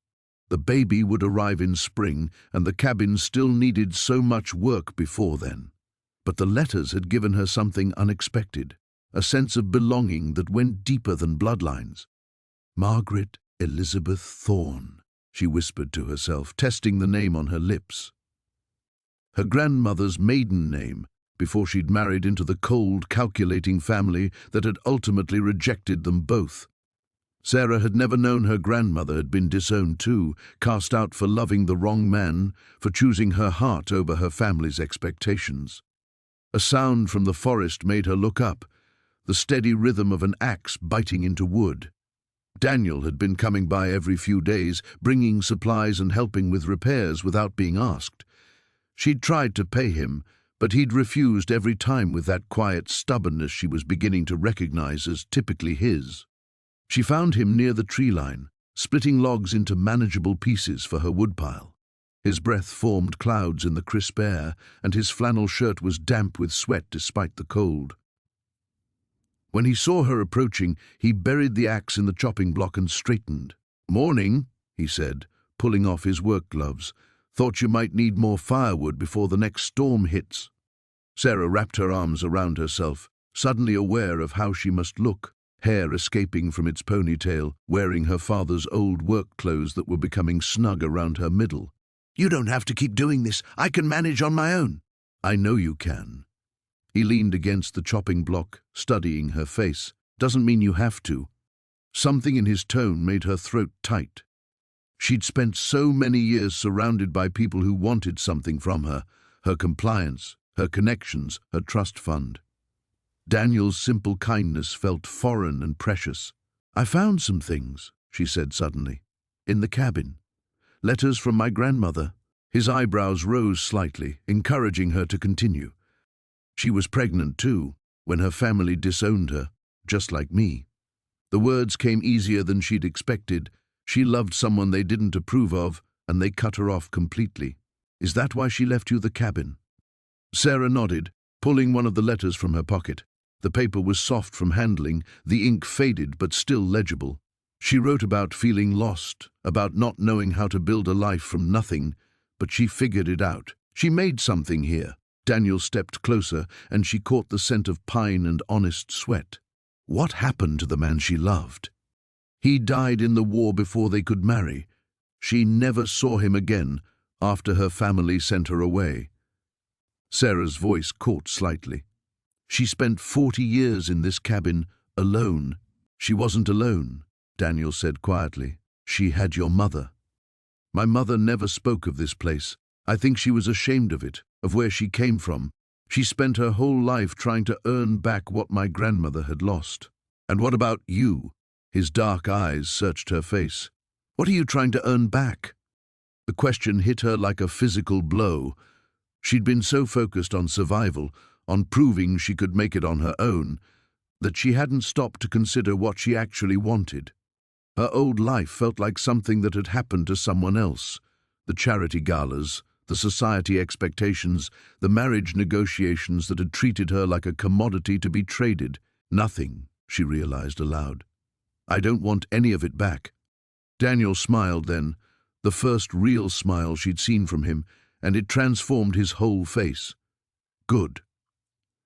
The baby would arrive in spring, and the cabin still needed so much work before then. But the letters had given her something unexpected, a sense of belonging that went deeper than bloodlines. "Margaret Elizabeth Thorne," she whispered to herself, testing the name on her lips. Her grandmother's maiden name, before she'd married into the cold, calculating family that had ultimately rejected them both. Sarah had never known her grandmother had been disowned too, cast out for loving the wrong man, for choosing her heart over her family's expectations. A sound from the forest made her look up, the steady rhythm of an axe biting into wood. Daniel had been coming by every few days, bringing supplies and helping with repairs without being asked. She'd tried to pay him, But he'd refused every time with that quiet stubbornness she was beginning to recognize as typically his. She found him near the tree line, splitting logs into manageable pieces for her woodpile. His breath formed clouds in the crisp air, and his flannel shirt was damp with sweat despite the cold. When he saw her approaching, he buried the axe in the chopping block and straightened. "Morning," he said, pulling off his work gloves. "Thought you might need more firewood before the next storm hits." Sarah wrapped her arms around herself, suddenly aware of how she must look, hair escaping from its ponytail, wearing her father's old work clothes that were becoming snug around her middle. "You don't have to keep doing this. I can manage on my own." "I know you can." He leaned against the chopping block, studying her face. "Doesn't mean you have to." Something in his tone made her throat tight. She'd spent so many years surrounded by people who wanted something from her, her compliance, her connections, her trust fund. Daniel's simple kindness felt foreign and precious. "I found some things," she said suddenly. "In the cabin. Letters from my grandmother." His eyebrows rose slightly, encouraging her to continue. "She was pregnant too, when her family disowned her, just like me." The words came easier than she'd expected. She loved someone they didn't approve of, and they cut her off completely. "Is that why she left you the cabin?" Sarah nodded, pulling one of the letters from her pocket. The paper was soft from handling, the ink faded but still legible. She wrote about feeling lost, about not knowing how to build a life from nothing, but she figured it out. She made something here. Daniel stepped closer, and she caught the scent of pine and honest sweat. What happened to the man she loved? He died in the war before they could marry. She never saw him again after her family sent her away. Sarah's voice caught slightly. "She spent 40 years in this cabin, alone." "She wasn't alone," Daniel said quietly. "She had your mother." "My mother never spoke of this place. I think she was ashamed of it, of where she came from. She spent her whole life trying to earn back what my grandmother had lost." "And what about you?" His dark eyes searched her face. "What are you trying to earn back?" The question hit her like a physical blow. She'd been so focused on survival, on proving she could make it on her own, that she hadn't stopped to consider what she actually wanted. Her old life felt like something that had happened to someone else. The charity galas, the society expectations, the marriage negotiations that had treated her like a commodity to be traded. Nothing, she realized aloud. "I don't want any of it back." Daniel smiled then, the first real smile she'd seen from him, and it transformed his whole face. "Good.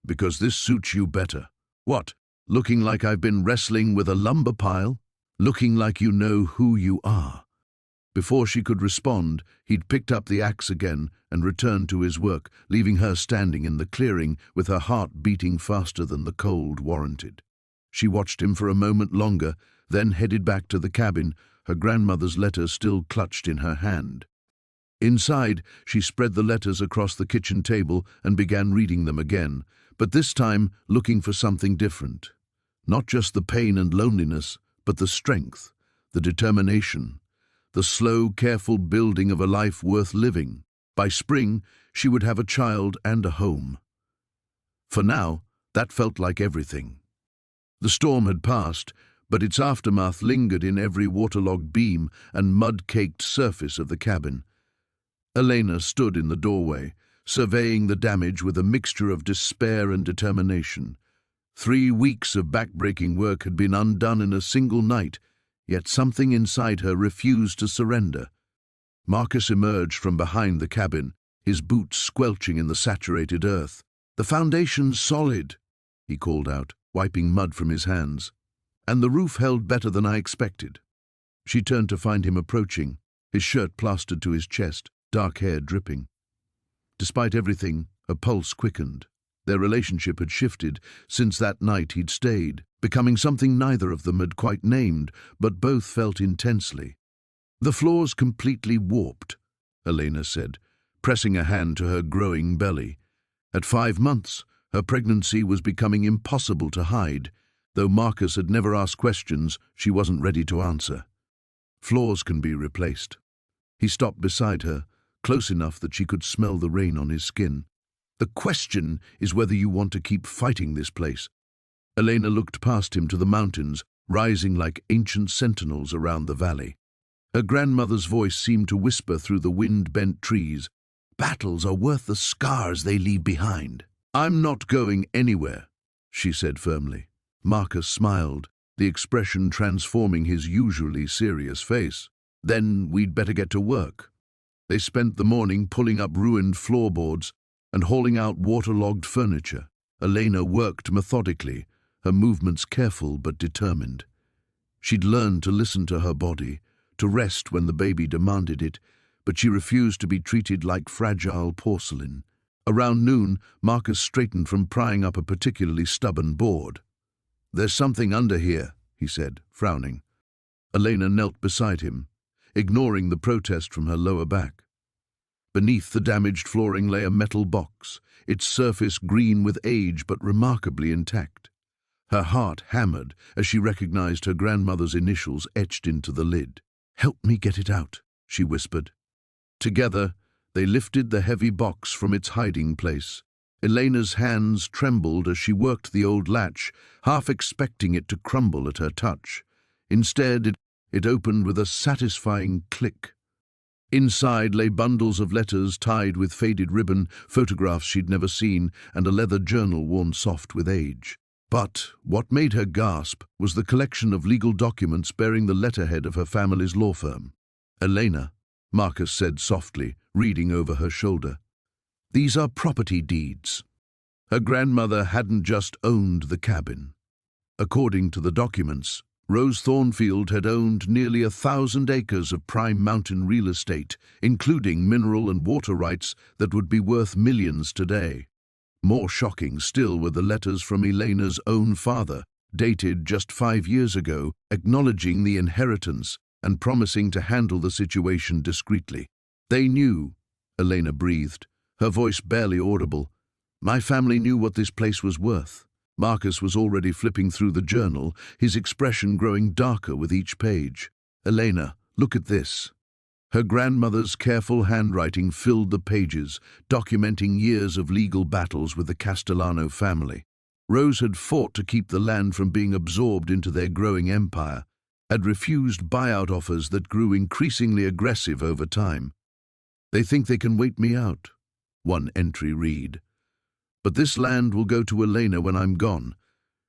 Because this suits you better." "What? Looking like I've been wrestling with a lumber pile? Looking like you know who you are." Before she could respond, he'd picked up the axe again and returned to his work, leaving her standing in the clearing with her heart beating faster than the cold warranted. She watched him for a moment longer, then headed back to the cabin, her grandmother's letter still clutched in her hand. Inside, she spread the letters across the kitchen table and began reading them again, but this time looking for something different. Not just the pain and loneliness, but the strength, the determination, the slow, careful building of a life worth living. By spring, she would have a child and a home. For now, that felt like everything. The storm had passed, but its aftermath lingered in every waterlogged beam and mud-caked surface of the cabin. Elena stood in the doorway, surveying the damage with a mixture of despair and determination. 3 weeks of back-breaking work had been undone in a single night, yet something inside her refused to surrender. Marcus emerged from behind the cabin, his boots squelching in the saturated earth. "The foundation's solid," he called out, wiping mud from his hands. "And the roof held better than I expected." She turned to find him approaching, his shirt plastered to his chest, dark hair dripping. Despite everything, her pulse quickened. Their relationship had shifted since that night he'd stayed, becoming something neither of them had quite named, but both felt intensely. "The floor's completely warped," Elena said, pressing a hand to her growing belly. At 5 months, her pregnancy was becoming impossible to hide. Though Marcus had never asked questions she wasn't ready to answer. "Floors can be replaced." He stopped beside her, close enough that she could smell the rain on his skin. The question is whether you want to keep fighting this place." Elena looked past him to the mountains, rising like ancient sentinels around the valley. Her grandmother's voice seemed to whisper through the wind-bent trees. "Battles are worth the scars they leave behind." "I'm not going anywhere," she said firmly. Marcus smiled, the expression transforming his usually serious face. "Then we'd better get to work." They spent the morning pulling up ruined floorboards and hauling out waterlogged furniture. Elena worked methodically, her movements careful but determined. She'd learned to listen to her body, to rest when the baby demanded it, but she refused to be treated like fragile porcelain. Around noon, Marcus straightened from prying up a particularly stubborn board. "There's something under here," he said, frowning. Elena knelt beside him, ignoring the protest from her lower back. Beneath the damaged flooring lay a metal box, its surface green with age but remarkably intact. Her heart hammered as she recognized her grandmother's initials etched into the lid. "Help me get it out," she whispered. Together, they lifted the heavy box from its hiding place. Elena's hands trembled as she worked the old latch, half expecting it to crumble at her touch. Instead, it opened with a satisfying click. Inside lay bundles of letters tied with faded ribbon, photographs she'd never seen, and a leather journal worn soft with age. But what made her gasp was the collection of legal documents bearing the letterhead of her family's law firm. "Elena," Marcus said softly, reading over her shoulder. "These are property deeds." Her grandmother hadn't just owned the cabin. According to the documents, Rose Thornfield had owned nearly 1,000 acres of prime mountain real estate, including mineral and water rights that would be worth millions today. More shocking still were the letters from Elena's own father, dated just 5 years ago, acknowledging the inheritance and promising to handle the situation discreetly. "They knew," Elena breathed, her voice barely audible. "My family knew what this place was worth." Marcus was already flipping through the journal, his expression growing darker with each page. "Elena, look at this." Her grandmother's careful handwriting filled the pages, documenting years of legal battles with the Castellano family. Rose had fought to keep the land from being absorbed into their growing empire, had refused buyout offers that grew increasingly aggressive over time. "They think they can wait me out," one entry read. "But this land will go to Elena when I'm gone.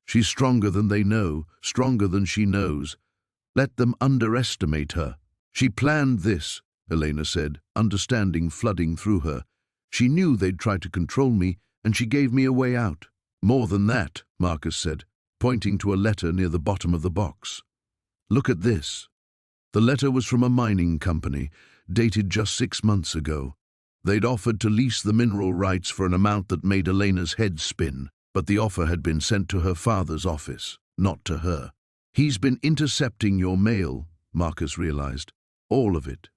She's stronger than they know, stronger than she knows. Let them underestimate her." "She planned this," Elena said, understanding flooding through her. "She knew they'd try to control me, and she gave me a way out." "More than that," Marcus said, pointing to a letter near the bottom of the box. "Look at this." The letter was from a mining company, dated just 6 months ago. They'd offered to lease the mineral rights for an amount that made Elena's head spin, but the offer had been sent to her father's office, not to her. "He's been intercepting your mail," Marcus realized. "All of it."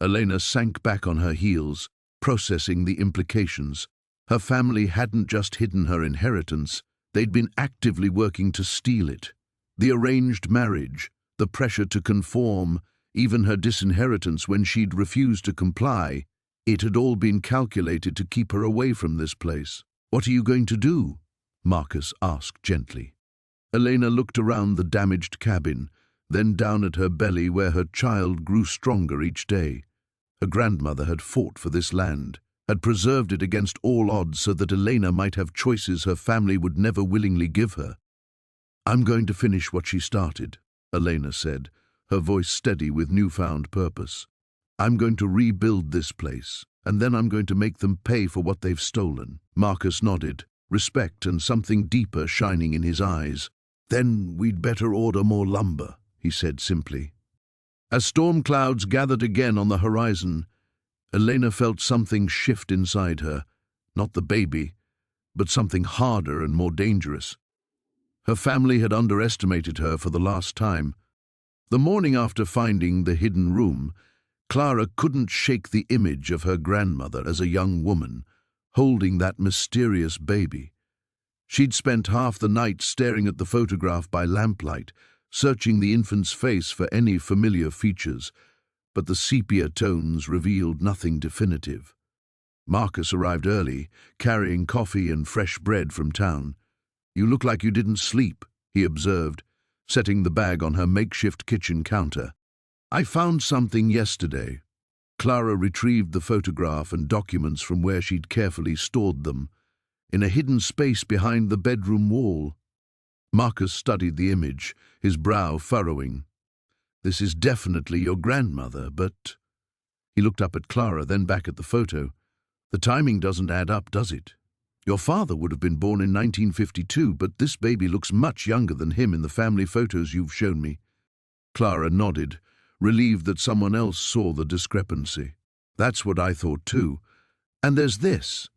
Elena sank back on her heels, processing the implications. Her family hadn't just hidden her inheritance, they'd been actively working to steal it. The arranged marriage, the pressure to conform, even her disinheritance when she'd refused to comply, it had all been calculated to keep her away from this place. "What are you going to do?" Marcus asked gently. Elena looked around the damaged cabin, then down at her belly where her child grew stronger each day. Her grandmother had fought for this land, had preserved it against all odds so that Elena might have choices her family would never willingly give her. "I'm going to finish what she started," Elena said, her voice steady with newfound purpose. "I'm going to rebuild this place, and then I'm going to make them pay for what they've stolen." Marcus nodded, respect and something deeper shining in his eyes. "Then we'd better order more lumber," he said simply. As storm clouds gathered again on the horizon, Elena felt something shift inside her, not the baby, but something harder and more dangerous. Her family had underestimated her for the last time. The morning after finding the hidden room, Clara couldn't shake the image of her grandmother as a young woman, holding that mysterious baby. She'd spent half the night staring at the photograph by lamplight, searching the infant's face for any familiar features, but the sepia tones revealed nothing definitive. Marcus arrived early, carrying coffee and fresh bread from town. "You look like you didn't sleep," he observed, setting the bag on her makeshift kitchen counter. "I found something yesterday." Clara retrieved the photograph and documents from where she'd carefully stored them, in a hidden space behind the bedroom wall. Marcus studied the image, his brow furrowing. "This is definitely your grandmother, but—" He looked up at Clara, then back at the photo. "The timing doesn't add up, does it? Your father would have been born in 1952, but this baby looks much younger than him in the family photos you've shown me." Clara nodded, relieved that someone else saw the discrepancy. "That's what I thought too. And there's this."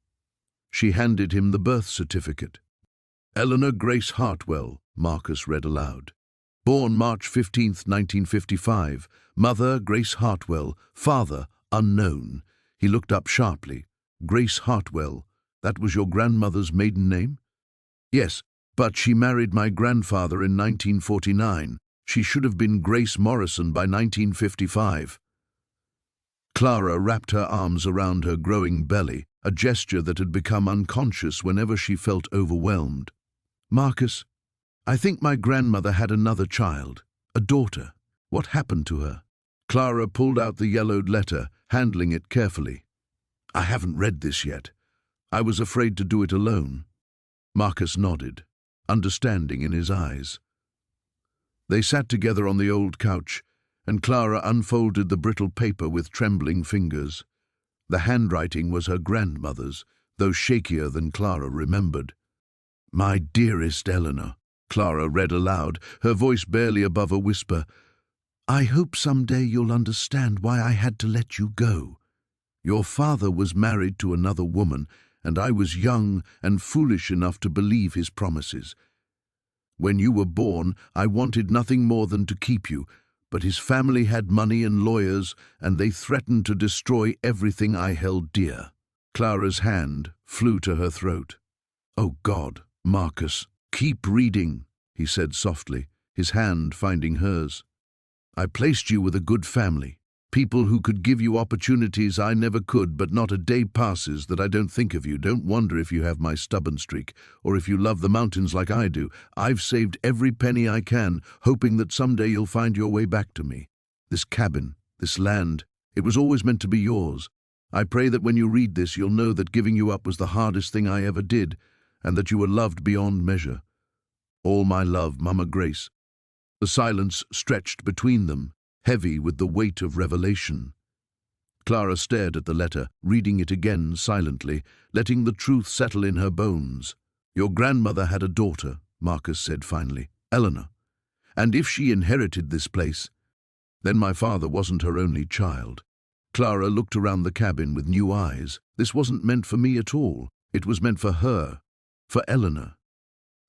She handed him the birth certificate. "Eleanor Grace Hartwell," Marcus read aloud. "Born March 15th, 1955. Mother, Grace Hartwell. Father, unknown." He looked up sharply. "Grace Hartwell. That was your grandmother's maiden name?" "Yes, but she married my grandfather in 1949. She should have been Grace Morrison by 1955. Clara wrapped her arms around her growing belly, a gesture that had become unconscious whenever she felt overwhelmed. "Marcus, I think my grandmother had another child, a daughter. What happened to her?" Clara pulled out the yellowed letter, handling it carefully. "I haven't read this yet. I was afraid to do it alone." Marcus nodded, understanding in his eyes. They sat together on the old couch, and Clara unfolded the brittle paper with trembling fingers. The handwriting was her grandmother's, though shakier than Clara remembered. "My dearest Eleanor," Clara read aloud, her voice barely above a whisper, "I hope someday you'll understand why I had to let you go. Your father was married to another woman, and I was young and foolish enough to believe his promises. When you were born, I wanted nothing more than to keep you, but his family had money and lawyers, and they threatened to destroy everything I held dear." Clara's hand flew to her throat. "Oh God, Marcus, keep reading," he said softly, his hand finding hers. "I placed you with a good family, people who could give you opportunities I never could, but not a day passes that I don't think of you. Don't wonder if you have my stubborn streak, or if you love the mountains like I do. I've saved every penny I can, hoping that someday you'll find your way back to me. This cabin, this land, it was always meant to be yours. I pray that when you read this, you'll know that giving you up was the hardest thing I ever did, and that you were loved beyond measure. All my love, Mama Grace." The silence stretched between them, heavy with the weight of revelation. Clara stared at the letter, reading it again silently, letting the truth settle in her bones. "Your grandmother had a daughter," Marcus said finally, "Eleanor. And if she inherited this place, then my father wasn't her only child." Clara looked around the cabin with new eyes. "This wasn't meant for me at all. It was meant for her, for Eleanor.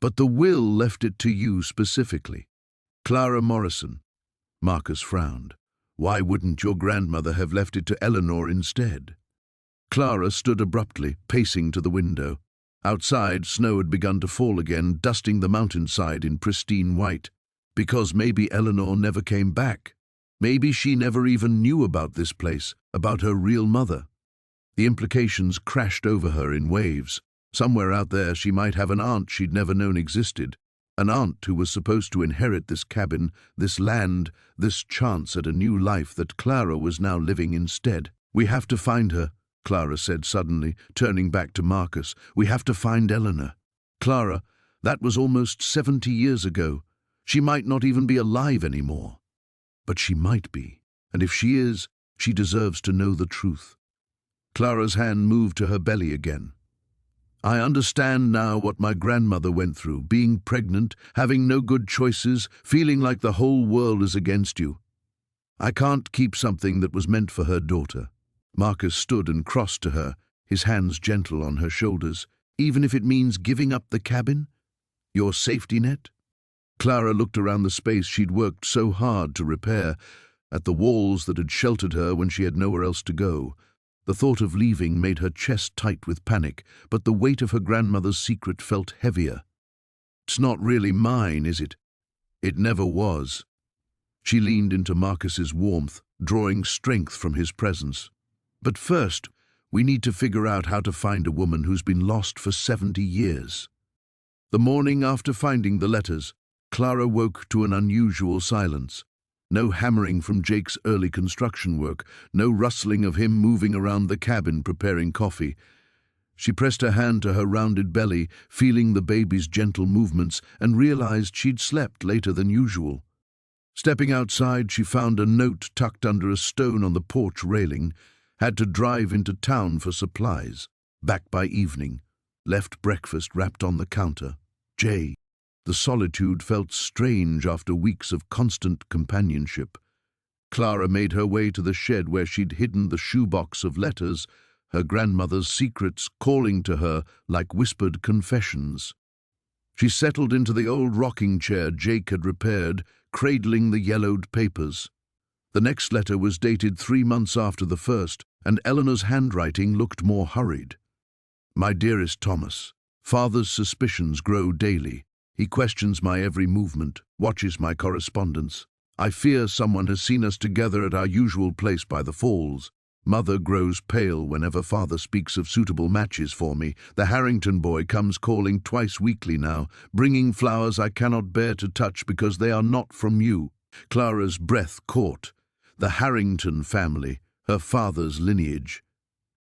But the will left it to you specifically. Clara Morrison." Marcus frowned. "Why wouldn't your grandmother have left it to Eleanor instead?" Clara stood abruptly, pacing to the window. Outside, snow had begun to fall again, dusting the mountainside in pristine white. Because maybe Eleanor never came back. Maybe she never even knew about this place, about her real mother. The implications crashed over her in waves. Somewhere out there she might have an aunt she'd never known existed. An aunt who was supposed to inherit this cabin, this land, this chance at a new life that Clara was now living instead. "We have to find her," Clara said suddenly, turning back to Marcus. "We have to find Eleanor. Clara, that was almost 70 years ago. She might not even be alive anymore. But she might be, and if she is, she deserves to know the truth." Clara's hand moved to her belly again. "I understand now what my grandmother went through, being pregnant, having no good choices, feeling like the whole world is against you. I can't keep something that was meant for her daughter." Marcus stood and crossed to her, his hands gentle on her shoulders. "Even if it means giving up the cabin? Your safety net?" Clara looked around the space she'd worked so hard to repair, at the walls that had sheltered her when she had nowhere else to go. The thought of leaving made her chest tight with panic, but the weight of her grandmother's secret felt heavier. "It's not really mine, is it?" "It never was." She leaned into Marcus's warmth, drawing strength from his presence. "But first, We need to figure out how to find a woman who's been lost for 70 years. The morning after finding the letters, Clara woke to an unusual silence. No hammering from Jake's early construction work, no rustling of him moving around the cabin preparing coffee. She pressed her hand to her rounded belly, feeling the baby's gentle movements, and realized she'd slept later than usual. Stepping outside, she found a note tucked under a stone on the porch railing. Had to drive into town for supplies. Back by evening. Left breakfast wrapped on the counter. J. The solitude felt strange after weeks of constant companionship. Clara made her way to the shed where she'd hidden the shoebox of letters, her grandmother's secrets calling to her like whispered confessions. She settled into the old rocking chair Jake had repaired, cradling the yellowed papers. The next letter was dated 3 months after the first, and Eleanor's handwriting looked more hurried. My dearest Thomas, Father's suspicions grow daily. He questions my every movement, watches my correspondence. I fear someone has seen us together at our usual place by the falls. Mother grows pale whenever Father speaks of suitable matches for me. The Harrington boy comes calling twice weekly now, bringing flowers I cannot bear to touch because they are not from you. Clara's breath caught. The Harrington family, her father's lineage.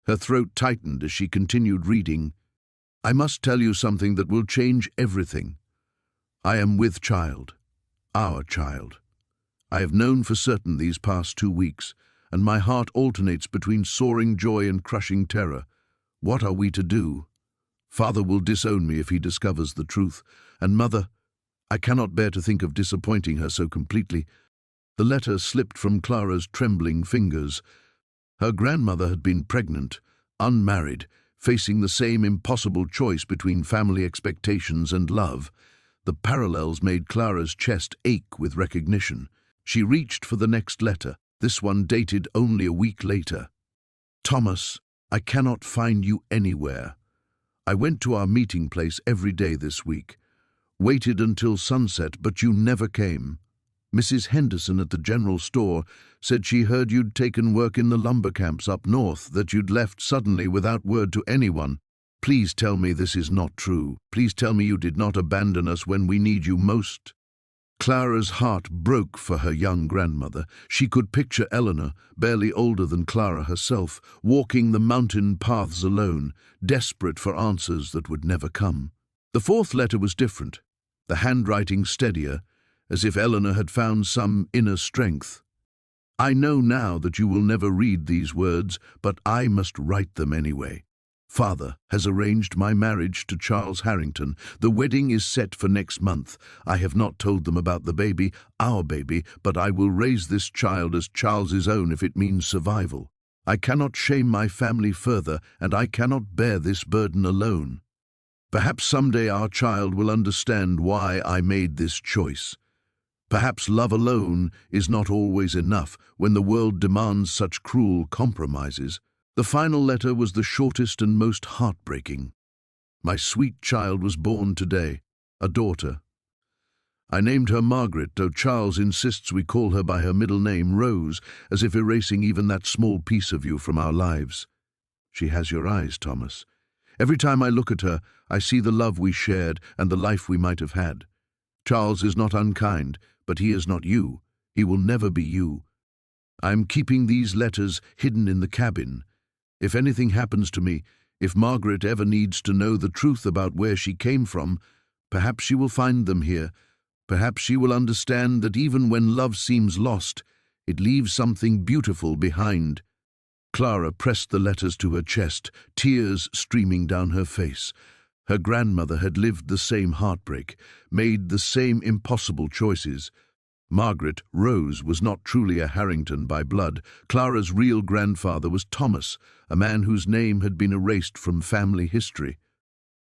Her throat tightened as she continued reading. I must tell you something that will change everything. I am with child. Our child. I have known for certain these past 2 weeks, and my heart alternates between soaring joy and crushing terror. What are we to do? Father will disown me if he discovers the truth, and Mother, I cannot bear to think of disappointing her so completely. The letter slipped from Clara's trembling fingers. Her grandmother had been pregnant, unmarried, facing the same impossible choice between family expectations and love. The parallels made Clara's chest ache with recognition. She reached for the next letter, this one dated only a week later. Thomas, I cannot find you anywhere. I went to our meeting place every day this week. Waited until sunset, but you never came. Mrs. Henderson at the general store said she heard you'd taken work in the lumber camps up north, that you'd left suddenly without word to anyone. Please tell me this is not true. Please tell me you did not abandon us when we need you most. Clara's heart broke for her young grandmother. She could picture Eleanor, barely older than Clara herself, walking the mountain paths alone, desperate for answers that would never come. The fourth letter was different, the handwriting steadier, as if Eleanor had found some inner strength. I know now that you will never read these words, but I must write them anyway. Father has arranged my marriage to Charles Harrington. The wedding is set for next month. I have not told them about the baby, our baby, but I will raise this child as Charles's own if it means survival. I cannot shame my family further, and I cannot bear this burden alone. Perhaps someday our child will understand why I made this choice. Perhaps love alone is not always enough when the world demands such cruel compromises. The final letter was the shortest and most heartbreaking. My sweet child was born today, a daughter. I named her Margaret, though Charles insists we call her by her middle name, Rose, as if erasing even that small piece of you from our lives. She has your eyes, Thomas. Every time I look at her, I see the love we shared and the life we might have had. Charles is not unkind, but he is not you. He will never be you. I am keeping these letters hidden in the cabin. If anything happens to me, if Margaret ever needs to know the truth about where she came from, perhaps she will find them here. Perhaps she will understand that even when love seems lost, it leaves something beautiful behind. Clara pressed the letters to her chest, tears streaming down her face. Her grandmother had lived the same heartbreak, made the same impossible choices. Margaret, Rose, was not truly a Harrington by blood. Clara's real grandfather was Thomas, a man whose name had been erased from family history.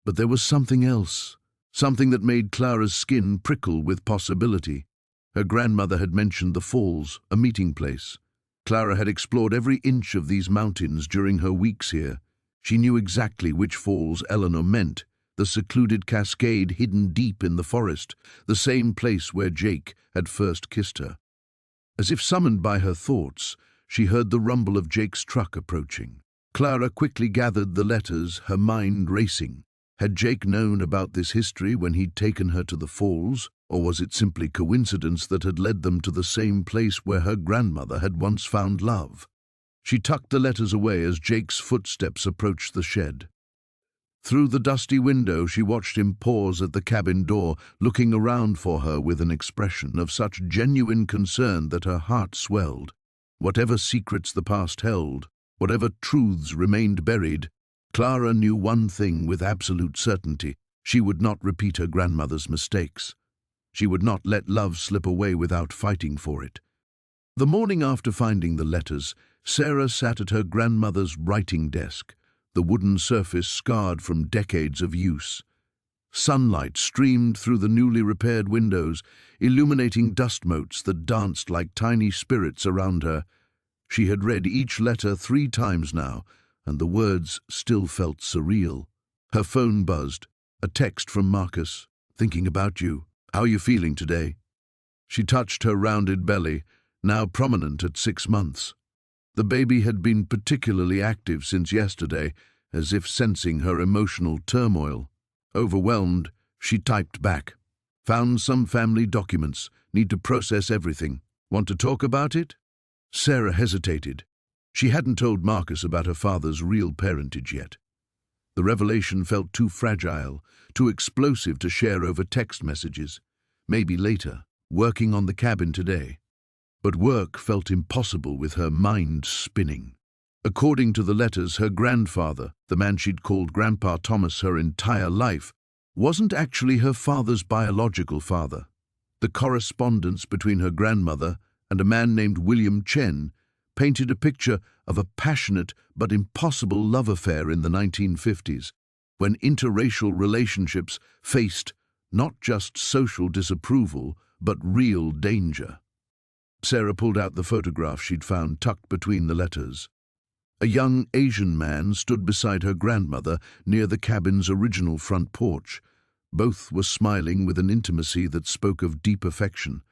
But there was something else, something that made Clara's skin prickle with possibility. Her grandmother had mentioned the falls, a meeting place. Clara had explored every inch of these mountains during her weeks here. She knew exactly which falls Eleanor meant, the secluded cascade hidden deep in the forest, the same place where Jake had first kissed her. As if summoned by her thoughts, she heard the rumble of Jake's truck approaching. Clara quickly gathered the letters, her mind racing. Had Jake known about this history when he'd taken her to the falls, or was it simply coincidence that had led them to the same place where her grandmother had once found love? She tucked the letters away as Jake's footsteps approached the shed. Through the dusty window, she watched him pause at the cabin door, looking around for her with an expression of such genuine concern that her heart swelled. Whatever secrets the past held, whatever truths remained buried, Clara knew one thing with absolute certainty: she would not repeat her grandmother's mistakes. She would not let love slip away without fighting for it. The morning after finding the letters, Sarah sat at her grandmother's writing desk, the wooden surface scarred from decades of use. Sunlight streamed through the newly repaired windows, illuminating dust motes that danced like tiny spirits around her. She had read each letter 3 times now, and the words still felt surreal. Her phone buzzed. A text from Marcus. "Thinking about you. How are you feeling today?" She touched her rounded belly, now prominent at 6 months. The baby had been particularly active since yesterday, as if sensing her emotional turmoil. Overwhelmed, she typed back. "Found some family documents. Need to process everything. Want to talk about it?" Sarah hesitated. She hadn't told Marcus about her father's real parentage yet. The revelation felt too fragile, too explosive to share over text messages. Maybe later, working on the cabin today. But work felt impossible with her mind spinning. According to the letters, her grandfather, the man she'd called Grandpa Thomas her entire life, wasn't actually her father's biological father. The correspondence between her grandmother and a man named William Chen painted a picture of a passionate but impossible love affair in the 1950s, when interracial relationships faced not just social disapproval, but real danger. Sarah pulled out the photograph she'd found tucked between the letters. A young Asian man stood beside her grandmother near the cabin's original front porch. Both were smiling with an intimacy that spoke of deep affection.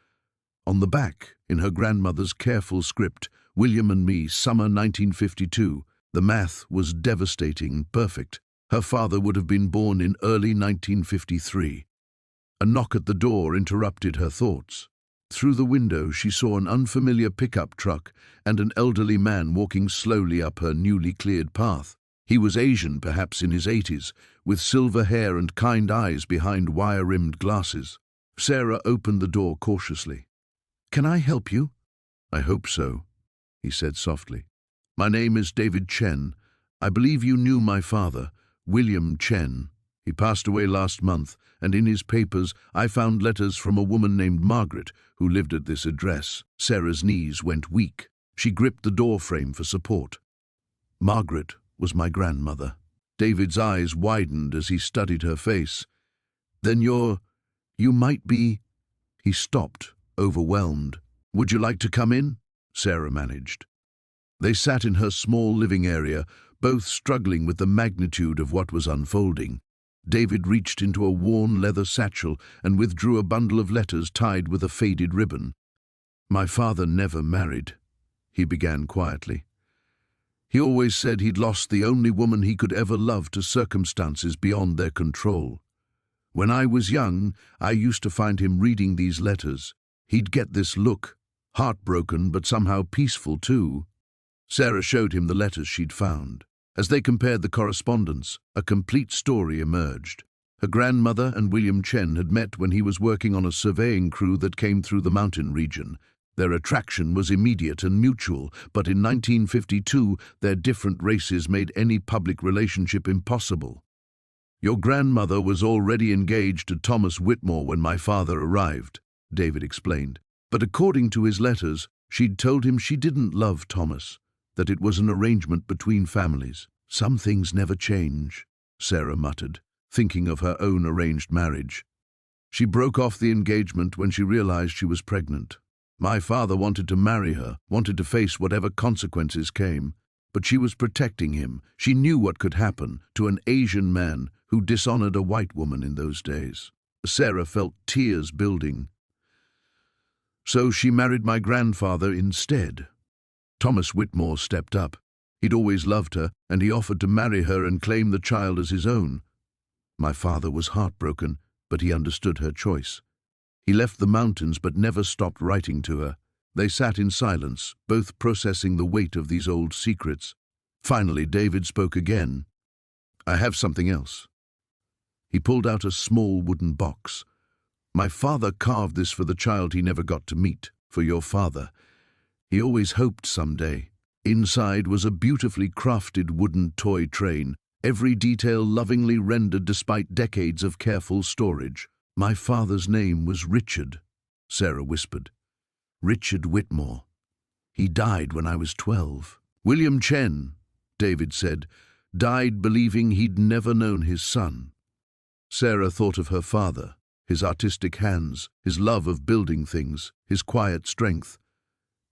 On the back, in her grandmother's careful script, "William and me, summer 1952, the math was devastating, perfect. Her father would have been born in early 1953. A knock at the door interrupted her thoughts. Through the window, she saw an unfamiliar pickup truck and an elderly man walking slowly up her newly cleared path. He was Asian, perhaps in his 80s, with silver hair and kind eyes behind wire-rimmed glasses. Sarah opened the door cautiously. "Can I help you?" "I hope so," he said softly. "My name is David Chen. I believe you knew my father, William Chen. He passed away last month, and in his papers I found letters from a woman named Margaret who lived at this address." Sarah's knees went weak. She gripped the doorframe for support. "Margaret was my grandmother." David's eyes widened as he studied her face. "Then you might be—" He stopped, overwhelmed. "Would you like to come in?" Sarah managed. They sat in her small living area, both struggling with the magnitude of what was unfolding. David reached into a worn leather satchel and withdrew a bundle of letters tied with a faded ribbon. "My father never married," he began quietly. "He always said he'd lost the only woman he could ever love to circumstances beyond their control. When I was young, I used to find him reading these letters. He'd get this look, heartbroken but somehow peaceful too." Sarah showed him the letters she'd found. As they compared the correspondence, a complete story emerged. Her grandmother and William Chen had met when he was working on a surveying crew that came through the mountain region. Their attraction was immediate and mutual, but in 1952, their different races made any public relationship impossible. "Your grandmother was already engaged to Thomas Whitmore when my father arrived," David explained. "But according to his letters, she'd told him she didn't love Thomas, that it was an arrangement between families." "Some things never change," Sarah muttered, thinking of her own arranged marriage. She broke off the engagement when she realized she was pregnant. My father wanted to marry her, wanted to face whatever consequences came, but she was protecting him. She knew what could happen to an Asian man who dishonored a white woman in those days. Sarah felt tears building. "So she married my grandfather instead." Thomas Whitmore stepped up. He'd always loved her, and he offered to marry her and claim the child as his own. My father was heartbroken, but he understood her choice. He left the mountains but never stopped writing to her. They sat in silence, both processing the weight of these old secrets. Finally, David spoke again. "I have something else." He pulled out a small wooden box. "My father carved this for the child he never got to meet, for your father. He always hoped someday." Inside was a beautifully crafted wooden toy train, every detail lovingly rendered despite decades of careful storage. "My father's name was Richard," Sarah whispered. "Richard Whitmore. He died when I was 12. William Chen," David said, "died believing he'd never known his son." Sarah thought of her father, his artistic hands, his love of building things, his quiet strength.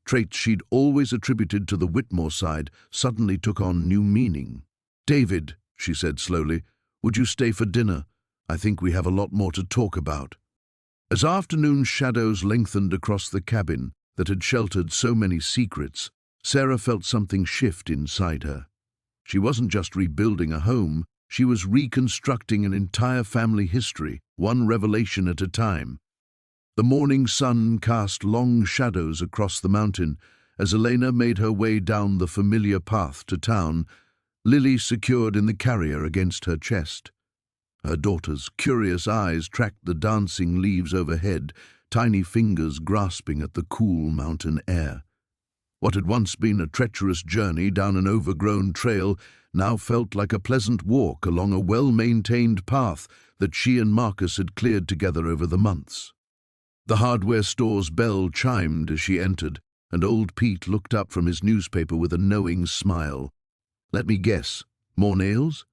Traits she'd always attributed to the Whitmore side suddenly took on new meaning. "David," she said slowly, "would you stay for dinner? I think we have a lot more to talk about." As afternoon shadows lengthened across the cabin that had sheltered so many secrets, Sarah felt something shift inside her. She wasn't just rebuilding a home, she was reconstructing an entire family history, one revelation at a time. The morning sun cast long shadows across the mountain as Elena made her way down the familiar path to town, Lily secured in the carrier against her chest. Her daughter's curious eyes tracked the dancing leaves overhead, tiny fingers grasping at the cool mountain air. What had once been a treacherous journey down an overgrown trail now felt like a pleasant walk along a well-maintained path that she and Marcus had cleared together over the months. The hardware store's bell chimed as she entered, and old Pete looked up from his newspaper with a knowing smile. "Let me guess, more nails?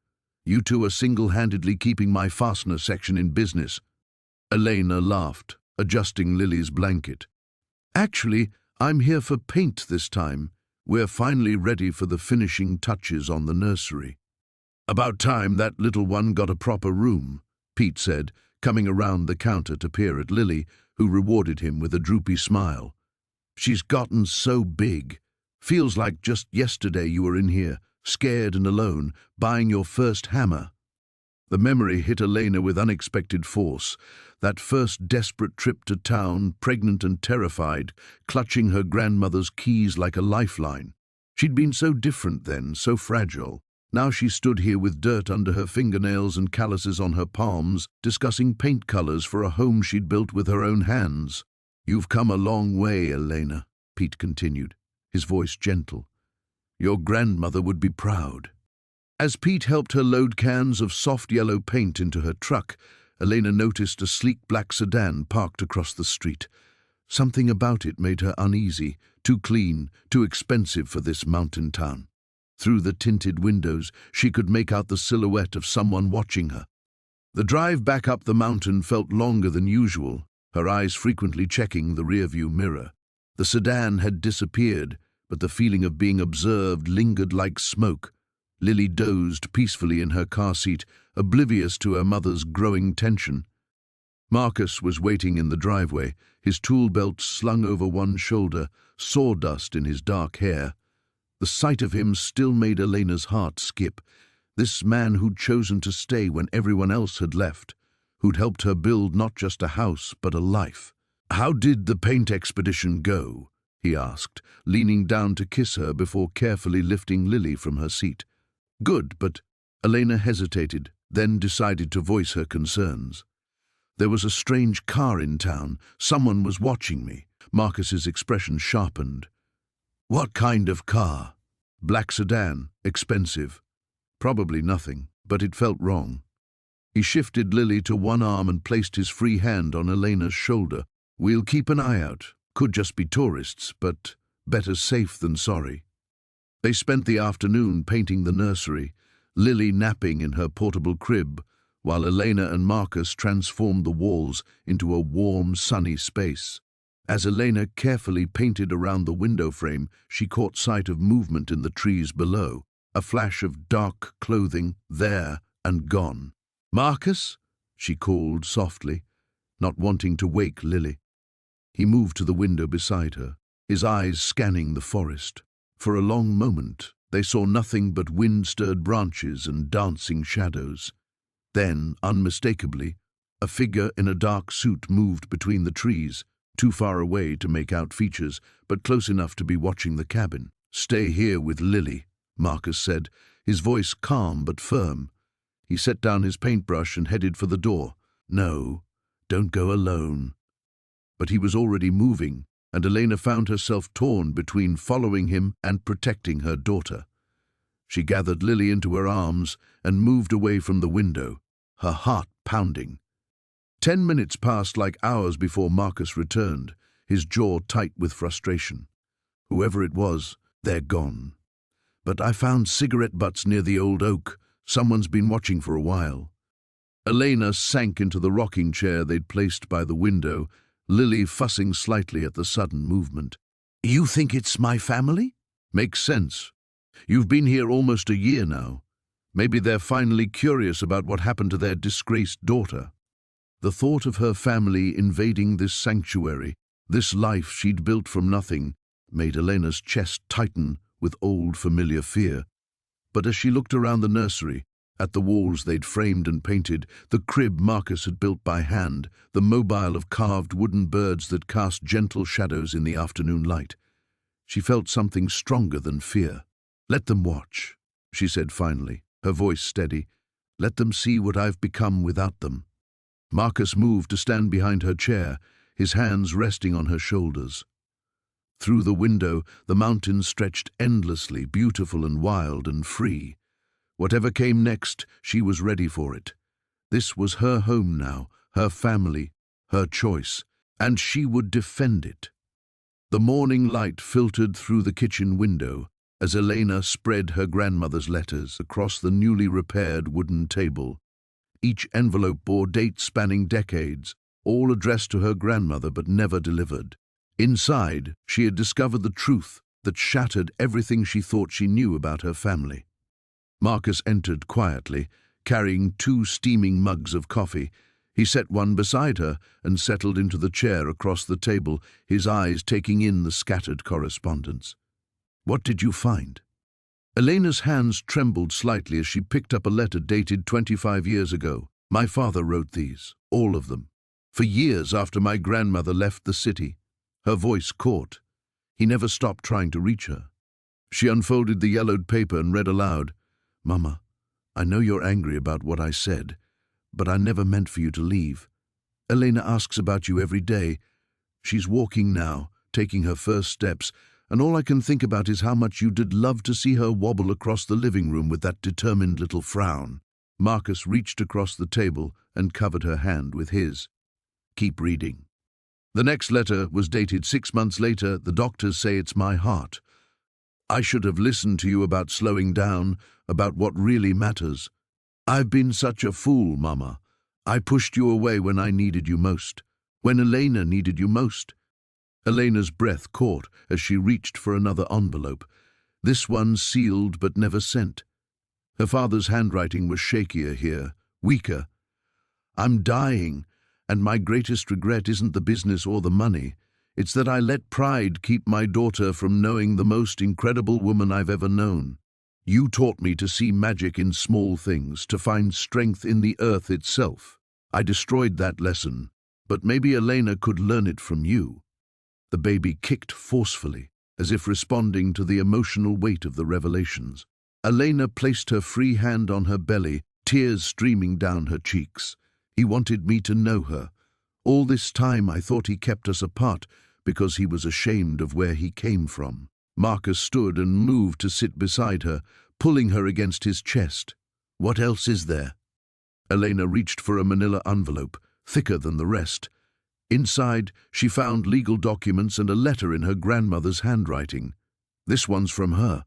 You two are single-handedly keeping my fastener section in business." Elena laughed, adjusting Lily's blanket. "Actually, I'm here for paint this time. We're finally ready for the finishing touches on the nursery." "About time that little one got a proper room," Pete said, coming around the counter to peer at Lily, who rewarded him with a droopy smile. "She's gotten so big. Feels like just yesterday you were in here, scared and alone, buying your first hammer." The memory hit Elena with unexpected force. That first desperate trip to town, pregnant and terrified, clutching her grandmother's keys like a lifeline. She'd been so different then, so fragile. Now she stood here with dirt under her fingernails and calluses on her palms, discussing paint colors for a home she'd built with her own hands. "You've come a long way, Elena," Pete continued, his voice gentle. "Your grandmother would be proud." As Pete helped her load cans of soft yellow paint into her truck, Elena noticed a sleek black sedan parked across the street. Something about it made her uneasy, too clean, too expensive for this mountain town. Through the tinted windows, she could make out the silhouette of someone watching her. The drive back up the mountain felt longer than usual, her eyes frequently checking the rearview mirror. The sedan had disappeared, but the feeling of being observed lingered like smoke. Lily dozed peacefully in her car seat, oblivious to her mother's growing tension. Marcus was waiting in the driveway, his tool belt slung over one shoulder, sawdust in his dark hair. The sight of him still made Elena's heart skip. This man who'd chosen to stay when everyone else had left, who'd helped her build not just a house but a life. "How did the paint expedition go?" he asked, leaning down to kiss her before carefully lifting Lily from her seat. "Good, but—" Elena hesitated, then decided to voice her concerns. "There was a strange car in town. Someone was watching me." Marcus's expression sharpened. "What kind of car?" "Black sedan, expensive. Probably nothing, but it felt wrong." He shifted Lily to one arm and placed his free hand on Elena's shoulder. "We'll keep an eye out. Could just be tourists, but better safe than sorry." They spent the afternoon painting the nursery, Lily napping in her portable crib, while Elena and Marcus transformed the walls into a warm, sunny space. As Elena carefully painted around the window frame, she caught sight of movement in the trees below, a flash of dark clothing, there and gone. "Marcus?" she called softly, not wanting to wake Lily. He moved to the window beside her, his eyes scanning the forest. For a long moment, They saw nothing but wind-stirred branches and dancing shadows. Then, unmistakably, a figure in a dark suit moved between the trees, too far away to make out features, but close enough to be watching the cabin. "Stay here with Lily," Marcus said, his voice calm but firm. He set down his paintbrush and headed for the door. "No, don't go alone." But he was already moving, and Elena found herself torn between following him and protecting her daughter. She gathered Lily into her arms and moved away from the window, her heart pounding. 10 minutes passed like hours before Marcus returned, his jaw tight with frustration. "Whoever it was, they're gone. But I found cigarette butts near the old oak. Someone's been watching for a while." Elena sank into the rocking chair they'd placed by the window, Lily fussing slightly at the sudden movement. "You think it's my family?" "Makes sense. You've been here almost a year now. Maybe they're finally curious about what happened to their disgraced daughter." The thought of her family invading this sanctuary, this life she'd built from nothing, made Elena's chest tighten with old familiar fear. But as she looked around the nursery, at the walls they'd framed and painted, the crib Marcus had built by hand, the mobile of carved wooden birds that cast gentle shadows in the afternoon light, she felt something stronger than fear. "Let them watch," she said finally, her voice steady. "Let them see what I've become without them." Marcus moved to stand behind her chair, his hands resting on her shoulders. Through the window, the mountains stretched endlessly, beautiful and wild and free. Whatever came next, she was ready for it. This was her home now, her family, her choice, and she would defend it. The morning light filtered through the kitchen window as Elena spread her grandmother's letters across the newly repaired wooden table. Each envelope bore dates spanning decades, all addressed to her grandmother but never delivered. Inside, she had discovered the truth that shattered everything she thought she knew about her family. Marcus entered quietly, carrying 2 steaming mugs of coffee. He set one beside her and settled into the chair across the table, his eyes taking in the scattered correspondence. "What did you find?" Elena's hands trembled slightly as she picked up a letter dated 25 years ago. "My father wrote these, all of them, for years after my grandmother left the city." Her voice caught. He never stopped trying to reach her. She unfolded the yellowed paper and read aloud, "Mama, I know you're angry about what I said, but I never meant for you to leave. Elena asks about you every day. She's walking now, taking her first steps, and all I can think about is how much you did love to see her wobble across the living room with that determined little frown." Marcus reached across the table and covered her hand with his. "Keep reading." The next letter was dated 6 months later. "The doctors say it's my heart. I should have listened to you about slowing down, about what really matters. I've been such a fool, Mama. I pushed you away when I needed you most, when Elena needed you most." Elena's breath caught as she reached for another envelope, this one sealed but never sent. Her father's handwriting was shakier here, weaker. "I'm dying, and my greatest regret isn't the business or the money. It's that I let pride keep my daughter from knowing the most incredible woman I've ever known. You taught me to see magic in small things, to find strength in the earth itself. I destroyed that lesson, but maybe Elena could learn it from you." The baby kicked forcefully, as if responding to the emotional weight of the revelations. Elena placed her free hand on her belly, tears streaming down her cheeks. "He wanted me to know her. All this time I thought he kept us apart because he was ashamed of where he came from." Marcus stood and moved to sit beside her, pulling her against his chest. "What else is there?" Elena reached for a manila envelope, thicker than the rest. Inside, she found legal documents and a letter in her grandmother's handwriting. "This one's from her."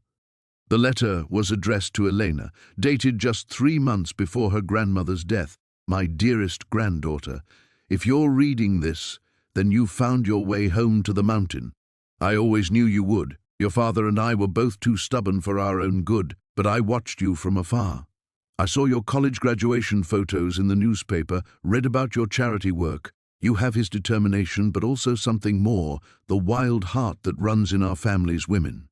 The letter was addressed to Elena, dated just 3 months before her grandmother's death. "My dearest granddaughter, if you're reading this, then you've found your way home to the mountain. I always knew you would. Your father and I were both too stubborn for our own good, but I watched you from afar. I saw your college graduation photos in the newspaper, read about your charity work. You have his determination, but also something more, the wild heart that runs in our family's women."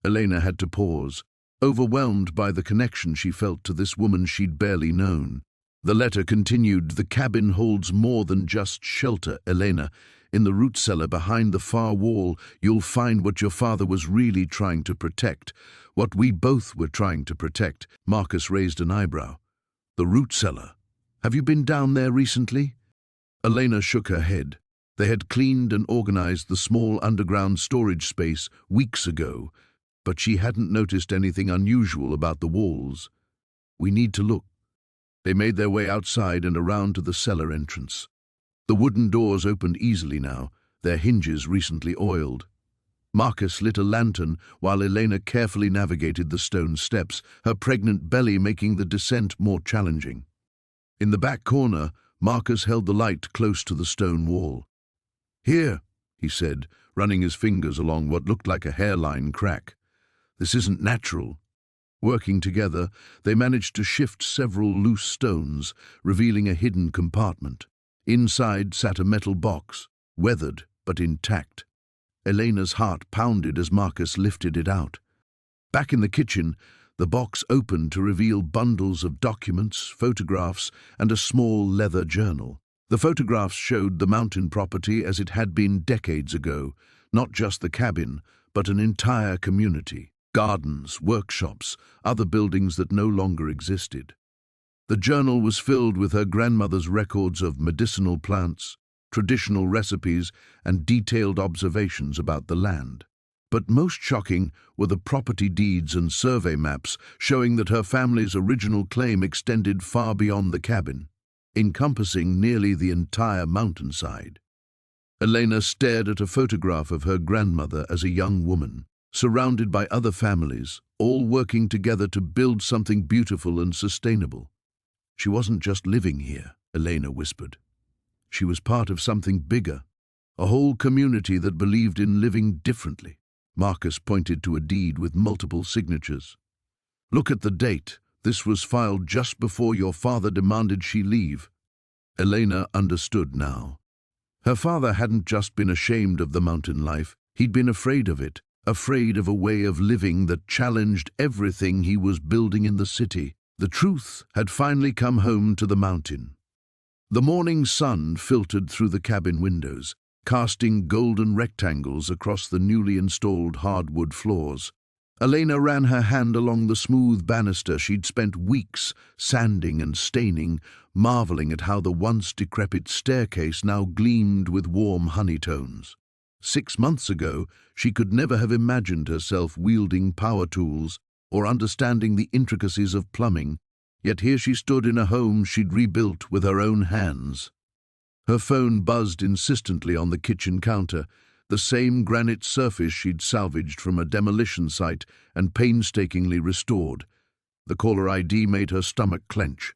Elena had to pause. overwhelmed by the connection she felt to this woman she'd barely known. The letter continued, "The cabin holds more than just shelter, Elena. In the root cellar behind the far wall, you'll find what your father was really trying to protect. What we both were trying to protect." Marcus raised an eyebrow. "The root cellar? Have you been down there recently?" Elena shook her head. They had cleaned and organized the small underground storage space weeks ago, but she hadn't noticed anything unusual about the walls. "We need to look." They made their way outside and around to the cellar entrance. The wooden doors opened easily now, their hinges recently oiled. Marcus lit a lantern while Elena carefully navigated the stone steps, her pregnant belly making the descent more challenging. In the back corner, Marcus held the light close to the stone wall. "Here," he said, running his fingers along what looked like a hairline crack. "This isn't natural." Working together, they managed to shift several loose stones, revealing a hidden compartment. Inside sat a metal box, weathered but intact. Elena's heart pounded as Marcus lifted it out. Back in the kitchen, the box opened to reveal bundles of documents, photographs, and a small leather journal. The photographs showed the mountain property as it had been decades ago, not just the cabin, but an entire community. Gardens, workshops, other buildings that no longer existed. The journal was filled with her grandmother's records of medicinal plants, traditional recipes, and detailed observations about the land. But most shocking were the property deeds and survey maps showing that her family's original claim extended far beyond the cabin, encompassing nearly the entire mountainside. Elena stared at a photograph of her grandmother as a young woman, surrounded by other families, all working together to build something beautiful and sustainable. She wasn't just living here, Elena whispered. She was part of something bigger, a whole community that believed in living differently. Marcus pointed to a deed with multiple signatures. "Look at the date. This was filed just before your father demanded she leave." Elena understood now. Her father hadn't just been ashamed of the mountain life, he'd been afraid of it, afraid of a way of living that challenged everything he was building in the city. The truth had finally come home to the mountain. The morning sun filtered through the cabin windows, casting golden rectangles across the newly installed hardwood floors. Elena ran her hand along the smooth banister she'd spent weeks sanding and staining, marveling at how the once decrepit staircase now gleamed with warm honeytones. 6 months ago, she could never have imagined herself wielding power tools or understanding the intricacies of plumbing, yet here she stood in a home she'd rebuilt with her own hands. Her phone buzzed insistently on the kitchen counter, the same granite surface she'd salvaged from a demolition site and painstakingly restored. The caller ID made her stomach clench.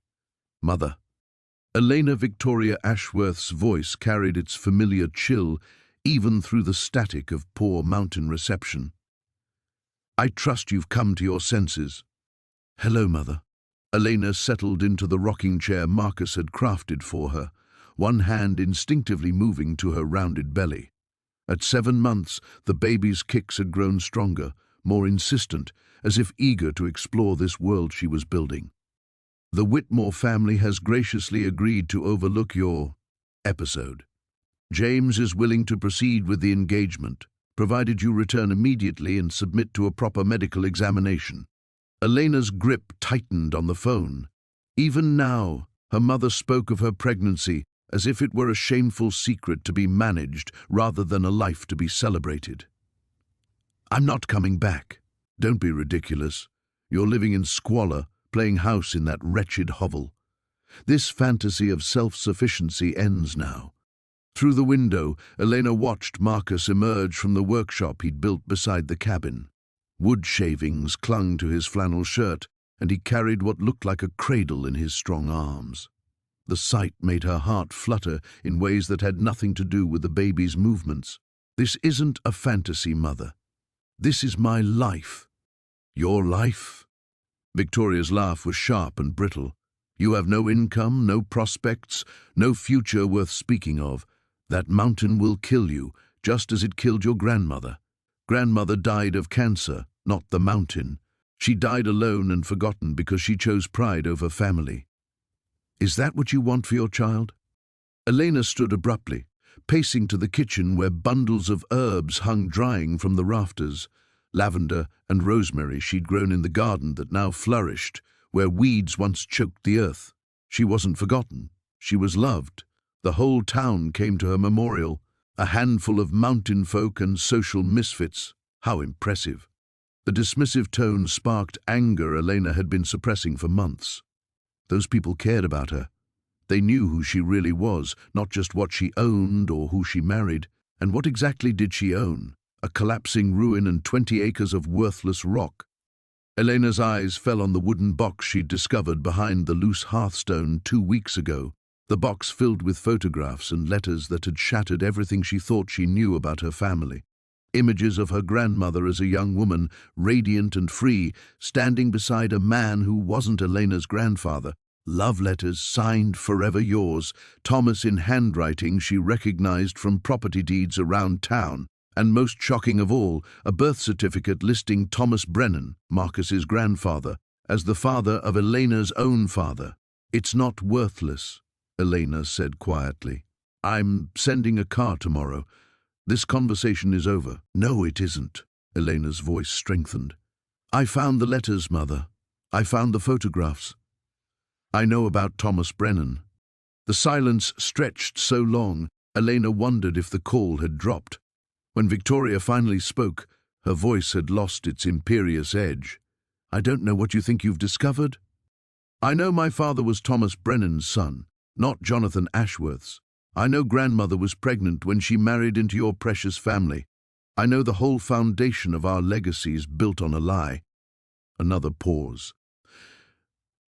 "Mother." Elena Victoria Ashworth's voice carried its familiar chill even through the static of poor mountain reception. "I trust you've come to your senses." "Hello, Mother." Elena settled into the rocking chair Marcus had crafted for her, one hand instinctively moving to her rounded belly. At 7 months, the baby's kicks had grown stronger, more insistent, as if eager to explore this world she was building. "The Whitmore family has graciously agreed to overlook your episode. James is willing to proceed with the engagement, provided you return immediately and submit to a proper medical examination." Elena's grip tightened on the phone. Even now, her mother spoke of her pregnancy as if it were a shameful secret to be managed rather than a life to be celebrated. "I'm not coming back." "Don't be ridiculous. You're living in squalor, playing house in that wretched hovel. This fantasy of self-sufficiency ends now." Through the window, Elena watched Marcus emerge from the workshop he'd built beside the cabin. Wood shavings clung to his flannel shirt, and he carried what looked like a cradle in his strong arms. The sight made her heart flutter in ways that had nothing to do with the baby's movements. "This isn't a fantasy, Mother. This is my life." "Your life?" Victoria's laugh was sharp and brittle. "You have no income, no prospects, no future worth speaking of. That mountain will kill you, just as it killed your grandmother. Grandmother died of cancer, not the mountain. She died alone and forgotten because she chose pride over family. Is that what you want for your child? Elena stood abruptly, pacing to the kitchen where bundles of herbs hung drying from the rafters. Lavender and rosemary she'd grown in the garden that now flourished, where weeds once choked the earth. She wasn't forgotten. She was loved. The whole town came to her memorial, a handful of mountain folk and social misfits. How impressive. The dismissive tone sparked anger Elena had been suppressing for months. Those people cared about her. They knew who she really was, not just what she owned or who she married. And what exactly did she own? A collapsing ruin and 20 acres of worthless rock. Elena's eyes fell on the wooden box she'd discovered behind the loose hearthstone 2 weeks ago, the box filled with photographs and letters that had shattered everything she thought she knew about her family. Images of her grandmother as a young woman, radiant and free, standing beside a man who wasn't Elena's grandfather. Love letters signed "Forever Yours," Thomas in handwriting she recognized from property deeds around town. And most shocking of all, a birth certificate listing Thomas Brennan, Marcus's grandfather, as the father of Elena's own father. It's not worthless, Elena said quietly. I'm sending a car tomorrow. This conversation is over. No, it isn't. Elena's voice strengthened. I found the letters, Mother. I found the photographs. I know about Thomas Brennan. The silence stretched so long, Elena wondered if the call had dropped. When Victoria finally spoke, her voice had lost its imperious edge. I don't know what you think you've discovered. I know my father was Thomas Brennan's son, not Jonathan Ashworth's. I know grandmother was pregnant when she married into your precious family. I know the whole foundation of our legacy is built on a lie. Another pause.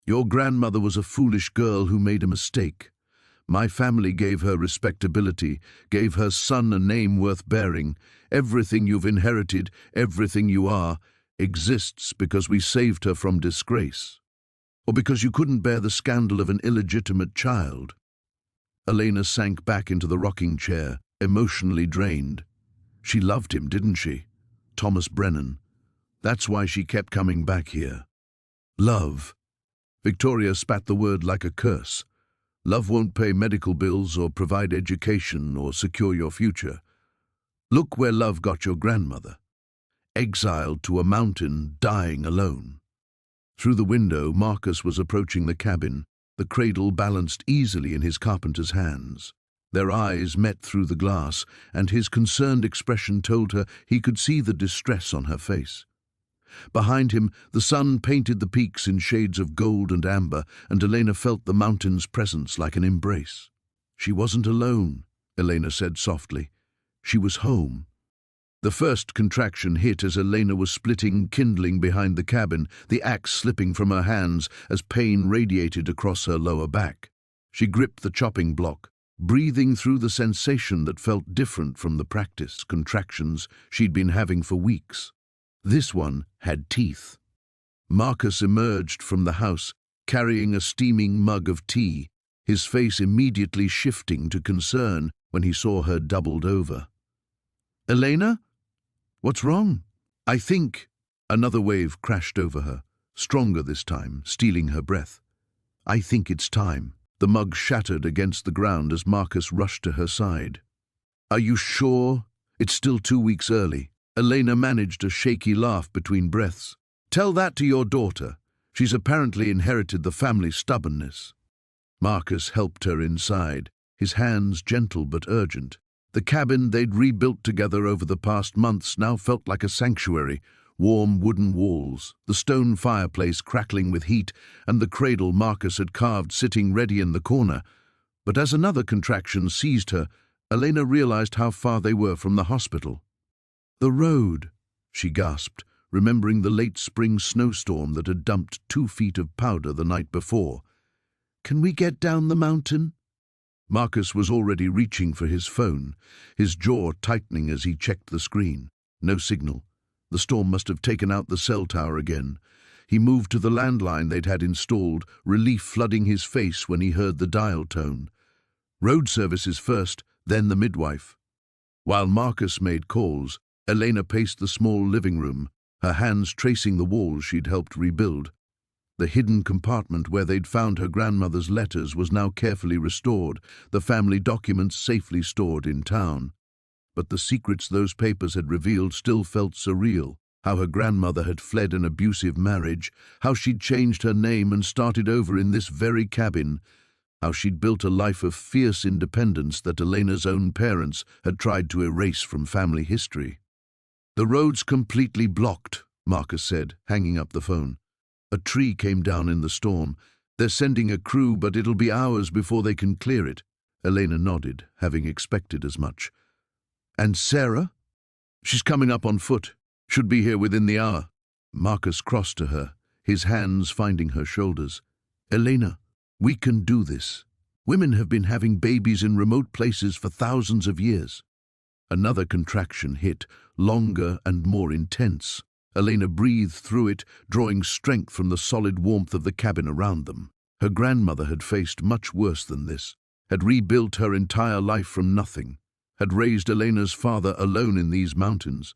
Your grandmother was a foolish girl who made a mistake. My family gave her respectability, gave her son a name worth bearing. Everything you've inherited, everything you are, exists because we saved her from disgrace. Or because you couldn't bear the scandal of an illegitimate child. Elena sank back into the rocking chair, emotionally drained. She loved him, didn't she? Thomas Brennan. That's why she kept coming back here. Love. Victoria spat the word like a curse. Love won't pay medical bills or provide education or secure your future. Look where love got your grandmother. Exiled to a mountain, dying alone. Through the window, Marcus was approaching the cabin, the cradle balanced easily in his carpenter's hands. Their eyes met through the glass, and his concerned expression told her he could see the distress on her face. Behind him, the sun painted the peaks in shades of gold and amber, and Elena felt the mountain's presence like an embrace. She wasn't alone, Elena said softly. She was home. The first contraction hit as Elena was splitting kindling behind the cabin, the axe slipping from her hands as pain radiated across her lower back. She gripped the chopping block, breathing through the sensation that felt different from the practice contractions she'd been having for weeks. This one had teeth. Marcus emerged from the house, carrying a steaming mug of tea, his face immediately shifting to concern when he saw her doubled over. Elena? What's wrong? I think. Another wave crashed over her, stronger this time, stealing her breath. I think it's time. The mug shattered against the ground as Marcus rushed to her side. Are you sure? It's still 2 weeks early. Elena managed a shaky laugh between breaths. Tell that to your daughter. She's apparently inherited the family stubbornness. Marcus helped her inside, his hands gentle but urgent. The cabin they'd rebuilt together over the past months now felt like a sanctuary, warm wooden walls, the stone fireplace crackling with heat, and the cradle Marcus had carved sitting ready in the corner. But as another contraction seized her, Elena realized how far they were from the hospital. The road, she gasped, remembering the late spring snowstorm that had dumped 2 feet of powder the night before. Can we get down the mountain? Marcus was already reaching for his phone, his jaw tightening as he checked the screen. No signal. The storm must have taken out the cell tower again. He moved to the landline they'd had installed, relief flooding his face when he heard the dial tone. Road services first, then the midwife. While Marcus made calls, Elena paced the small living room, her hands tracing the walls she'd helped rebuild. The hidden compartment where they'd found her grandmother's letters was now carefully restored, the family documents safely stored in town. But the secrets those papers had revealed still felt surreal. How her grandmother had fled an abusive marriage, how she'd changed her name and started over in this very cabin, how she'd built a life of fierce independence that Elena's own parents had tried to erase from family history. "The road's completely blocked," Marcus said, hanging up the phone. "A tree came down in the storm. They're sending a crew, but it'll be hours before they can clear it." Elena nodded, having expected as much. "And Sarah?" "She's coming up on foot. Should be here within the hour." Marcus crossed to her, his hands finding her shoulders. "Elena, we can do this. Women have been having babies in remote places for thousands of years." Another contraction hit, longer and more intense. Elena breathed through it, drawing strength from the solid warmth of the cabin around them. Her grandmother had faced much worse than this, had rebuilt her entire life from nothing, had raised Elena's father alone in these mountains.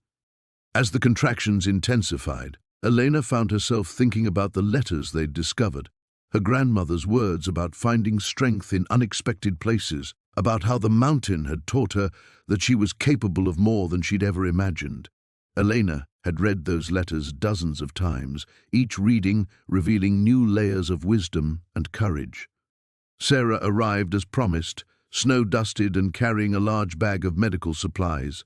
As the contractions intensified, Elena found herself thinking about the letters they'd discovered, her grandmother's words about finding strength in unexpected places, about how the mountain had taught her that she was capable of more than she'd ever imagined. Elena had read those letters dozens of times, each reading revealing new layers of wisdom and courage. Sarah arrived as promised, snow-dusted and carrying a large bag of medical supplies.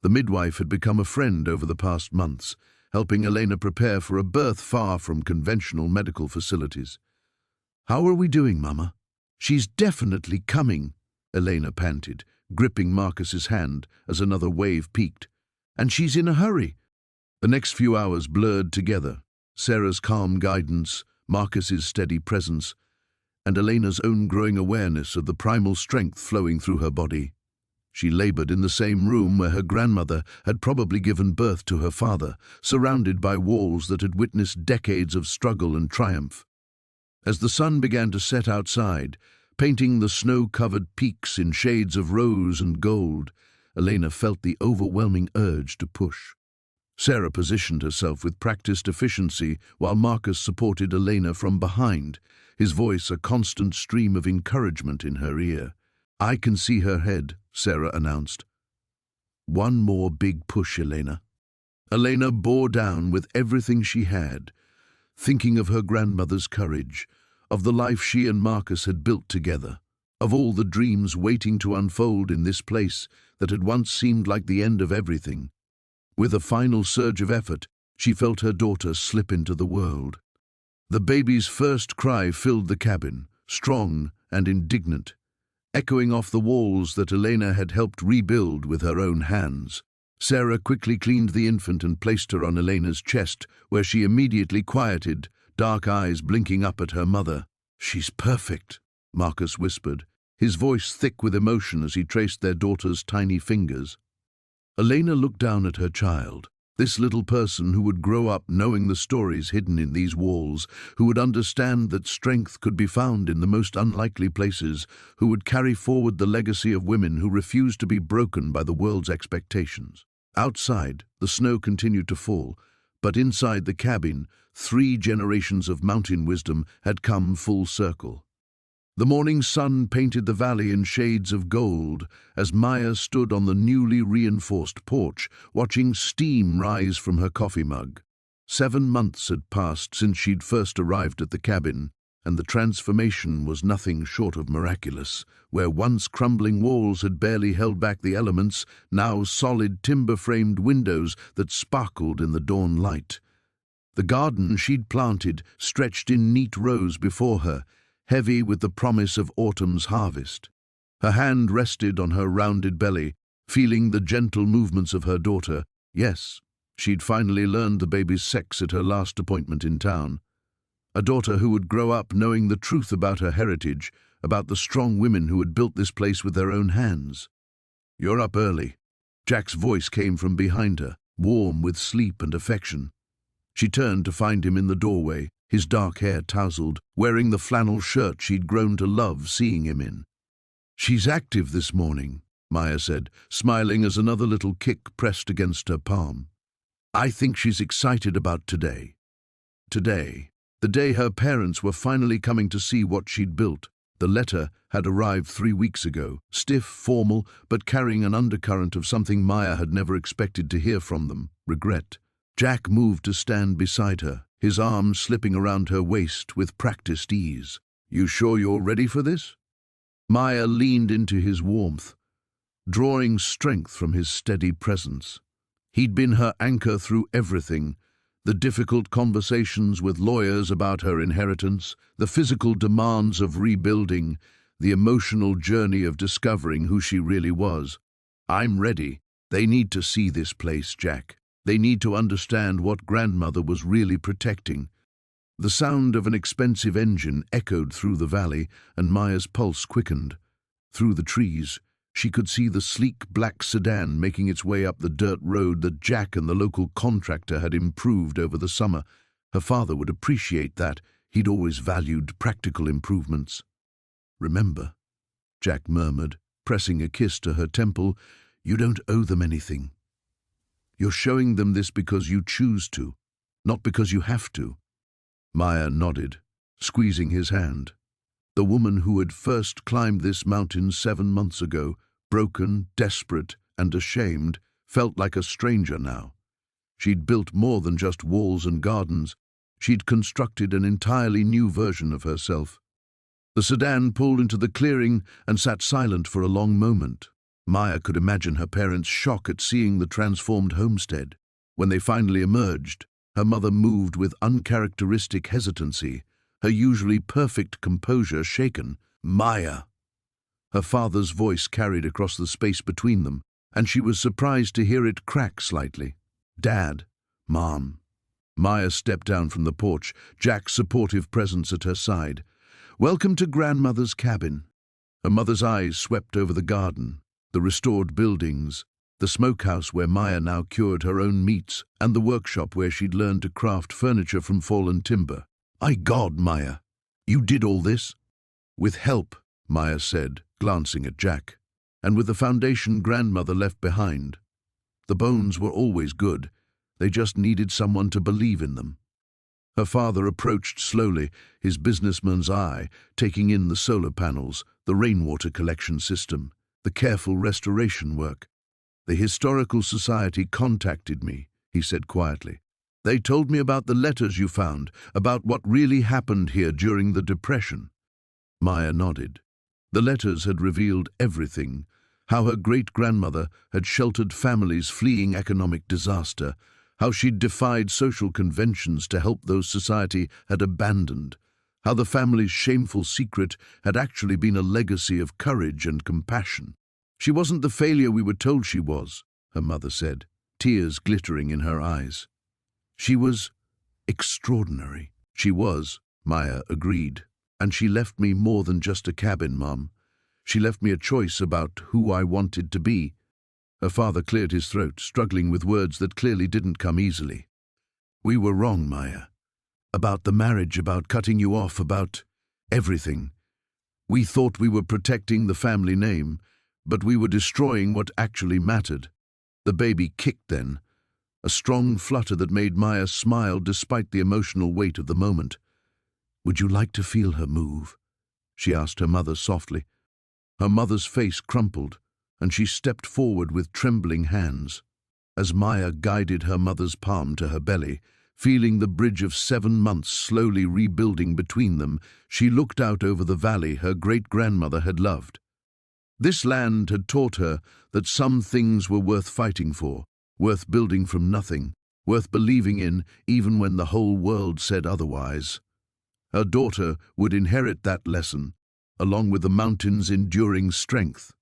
The midwife had become a friend over the past months, helping Elena prepare for a birth far from conventional medical facilities. "How are we doing, Mama?" "She's definitely coming," Elena panted, gripping Marcus's hand as another wave peaked. "And she's in a hurry." The next few hours blurred together, Sarah's calm guidance, Marcus's steady presence, and Elena's own growing awareness of the primal strength flowing through her body. She labored in the same room where her grandmother had probably given birth to her father, surrounded by walls that had witnessed decades of struggle and triumph. As the sun began to set outside, painting the snow-covered peaks in shades of rose and gold, Elena felt the overwhelming urge to push. Sarah positioned herself with practiced efficiency while Marcus supported Elena from behind, his voice a constant stream of encouragement in her ear. "I can see her head," Sarah announced. "One more big push, Elena." Elena bore down with everything she had, thinking of her grandmother's courage, of the life she and Marcus had built together, of all the dreams waiting to unfold in this place that had once seemed like the end of everything. With a final surge of effort, she felt her daughter slip into the world. The baby's first cry filled the cabin, strong and indignant, echoing off the walls that Elena had helped rebuild with her own hands. Sarah quickly cleaned the infant and placed her on Elena's chest, where she immediately quieted, dark eyes blinking up at her mother. "She's perfect," Marcus whispered, his voice thick with emotion as he traced their daughter's tiny fingers. Elena looked down at her child, this little person who would grow up knowing the stories hidden in these walls, who would understand that strength could be found in the most unlikely places, who would carry forward the legacy of women who refused to be broken by the world's expectations. Outside, the snow continued to fall, but inside the cabin, 3 generations of mountain wisdom had come full circle. The morning sun painted the valley in shades of gold as Maya stood on the newly reinforced porch, watching steam rise from her coffee mug. 7 months had passed since she'd first arrived at the cabin, and the transformation was nothing short of miraculous. Where once crumbling walls had barely held back the elements, now solid timber-framed windows that sparkled in the dawn light. The garden she'd planted stretched in neat rows before her, heavy with the promise of autumn's harvest. Her hand rested on her rounded belly, feeling the gentle movements of her daughter. Yes, she'd finally learned the baby's sex at her last appointment in town. A daughter who would grow up knowing the truth about her heritage, about the strong women who had built this place with their own hands. "You're up early." Jack's voice came from behind her, warm with sleep and affection. She turned to find him in the doorway, his dark hair tousled, wearing the flannel shirt she'd grown to love seeing him in. "She's active this morning," Maya said, smiling as another little kick pressed against her palm. I think she's excited about today. Today, the day her parents were finally coming to see what she'd built. The letter had arrived 3 weeks ago, stiff, formal, but carrying an undercurrent of something Maya had never expected to hear from them: regret. Jack moved to stand beside her, his arms slipping around her waist with practiced ease. You sure you're ready for this? Maya leaned into his warmth, drawing strength from his steady presence. He'd been her anchor through everything: the difficult conversations with lawyers about her inheritance, the physical demands of rebuilding, the emotional journey of discovering who she really was. I'm ready. They need to see this place, Jack. They need to understand what grandmother was really protecting. The sound of an expensive engine echoed through the valley, and Maya's pulse quickened. Through the trees, she could see the sleek black sedan making its way up the dirt road that Jack and the local contractor had improved over the summer. Her father would appreciate that. He'd always valued practical improvements. Remember, Jack murmured, pressing a kiss to her temple, you don't owe them anything. You're showing them this because you choose to, not because you have to. Maya nodded, squeezing his hand. The woman who had first climbed this mountain 7 months ago, broken, desperate, and ashamed, felt like a stranger now. She'd built more than just walls and gardens. She'd constructed an entirely new version of herself. The sedan pulled into the clearing and sat silent for a long moment. Maya could imagine her parents' shock at seeing the transformed homestead. When they finally emerged, her mother moved with uncharacteristic hesitancy, her usually perfect composure shaken. Maya! Her father's voice carried across the space between them, and she was surprised to hear it crack slightly. Dad, Mom. Maya stepped down from the porch, Jack's supportive presence at her side. Welcome to grandmother's cabin. Her mother's eyes swept over the garden, the restored buildings, the smokehouse where Maya now cured her own meats, and the workshop where she'd learned to craft furniture from fallen timber. My God, Maya, you did all this? With help, Maya said, glancing at Jack, and with the foundation grandmother left behind. The bones were always good. They just needed someone to believe in them. Her father approached slowly, his businessman's eye taking in the solar panels, the rainwater collection system, the careful restoration work. The Historical Society contacted me, he said quietly. They told me about the letters you found, about what really happened here during the Depression. Maya nodded. The letters had revealed everything: how her great-grandmother had sheltered families fleeing economic disaster, how she'd defied social conventions to help those society had abandoned, how the family's shameful secret had actually been a legacy of courage and compassion. She wasn't the failure we were told she was, her mother said, tears glittering in her eyes. She was extraordinary. She was, Maya agreed. And she left me more than just a cabin, Mom. She left me a choice about who I wanted to be. Her father cleared his throat, struggling with words that clearly didn't come easily. We were wrong, Maya. About the marriage, about cutting you off, about everything. We thought we were protecting the family name, but we were destroying what actually mattered. The baby kicked then, a strong flutter that made Maya smile despite the emotional weight of the moment. Would you like to feel her move? She asked her mother softly. Her mother's face crumpled, and she stepped forward with trembling hands. As Maya guided her mother's palm to her belly, feeling the bridge of 7 months slowly rebuilding between them, she looked out over the valley her great-grandmother had loved. This land had taught her that some things were worth fighting for, worth building from nothing, worth believing in even when the whole world said otherwise. Her daughter would inherit that lesson, along with the mountain's enduring strength.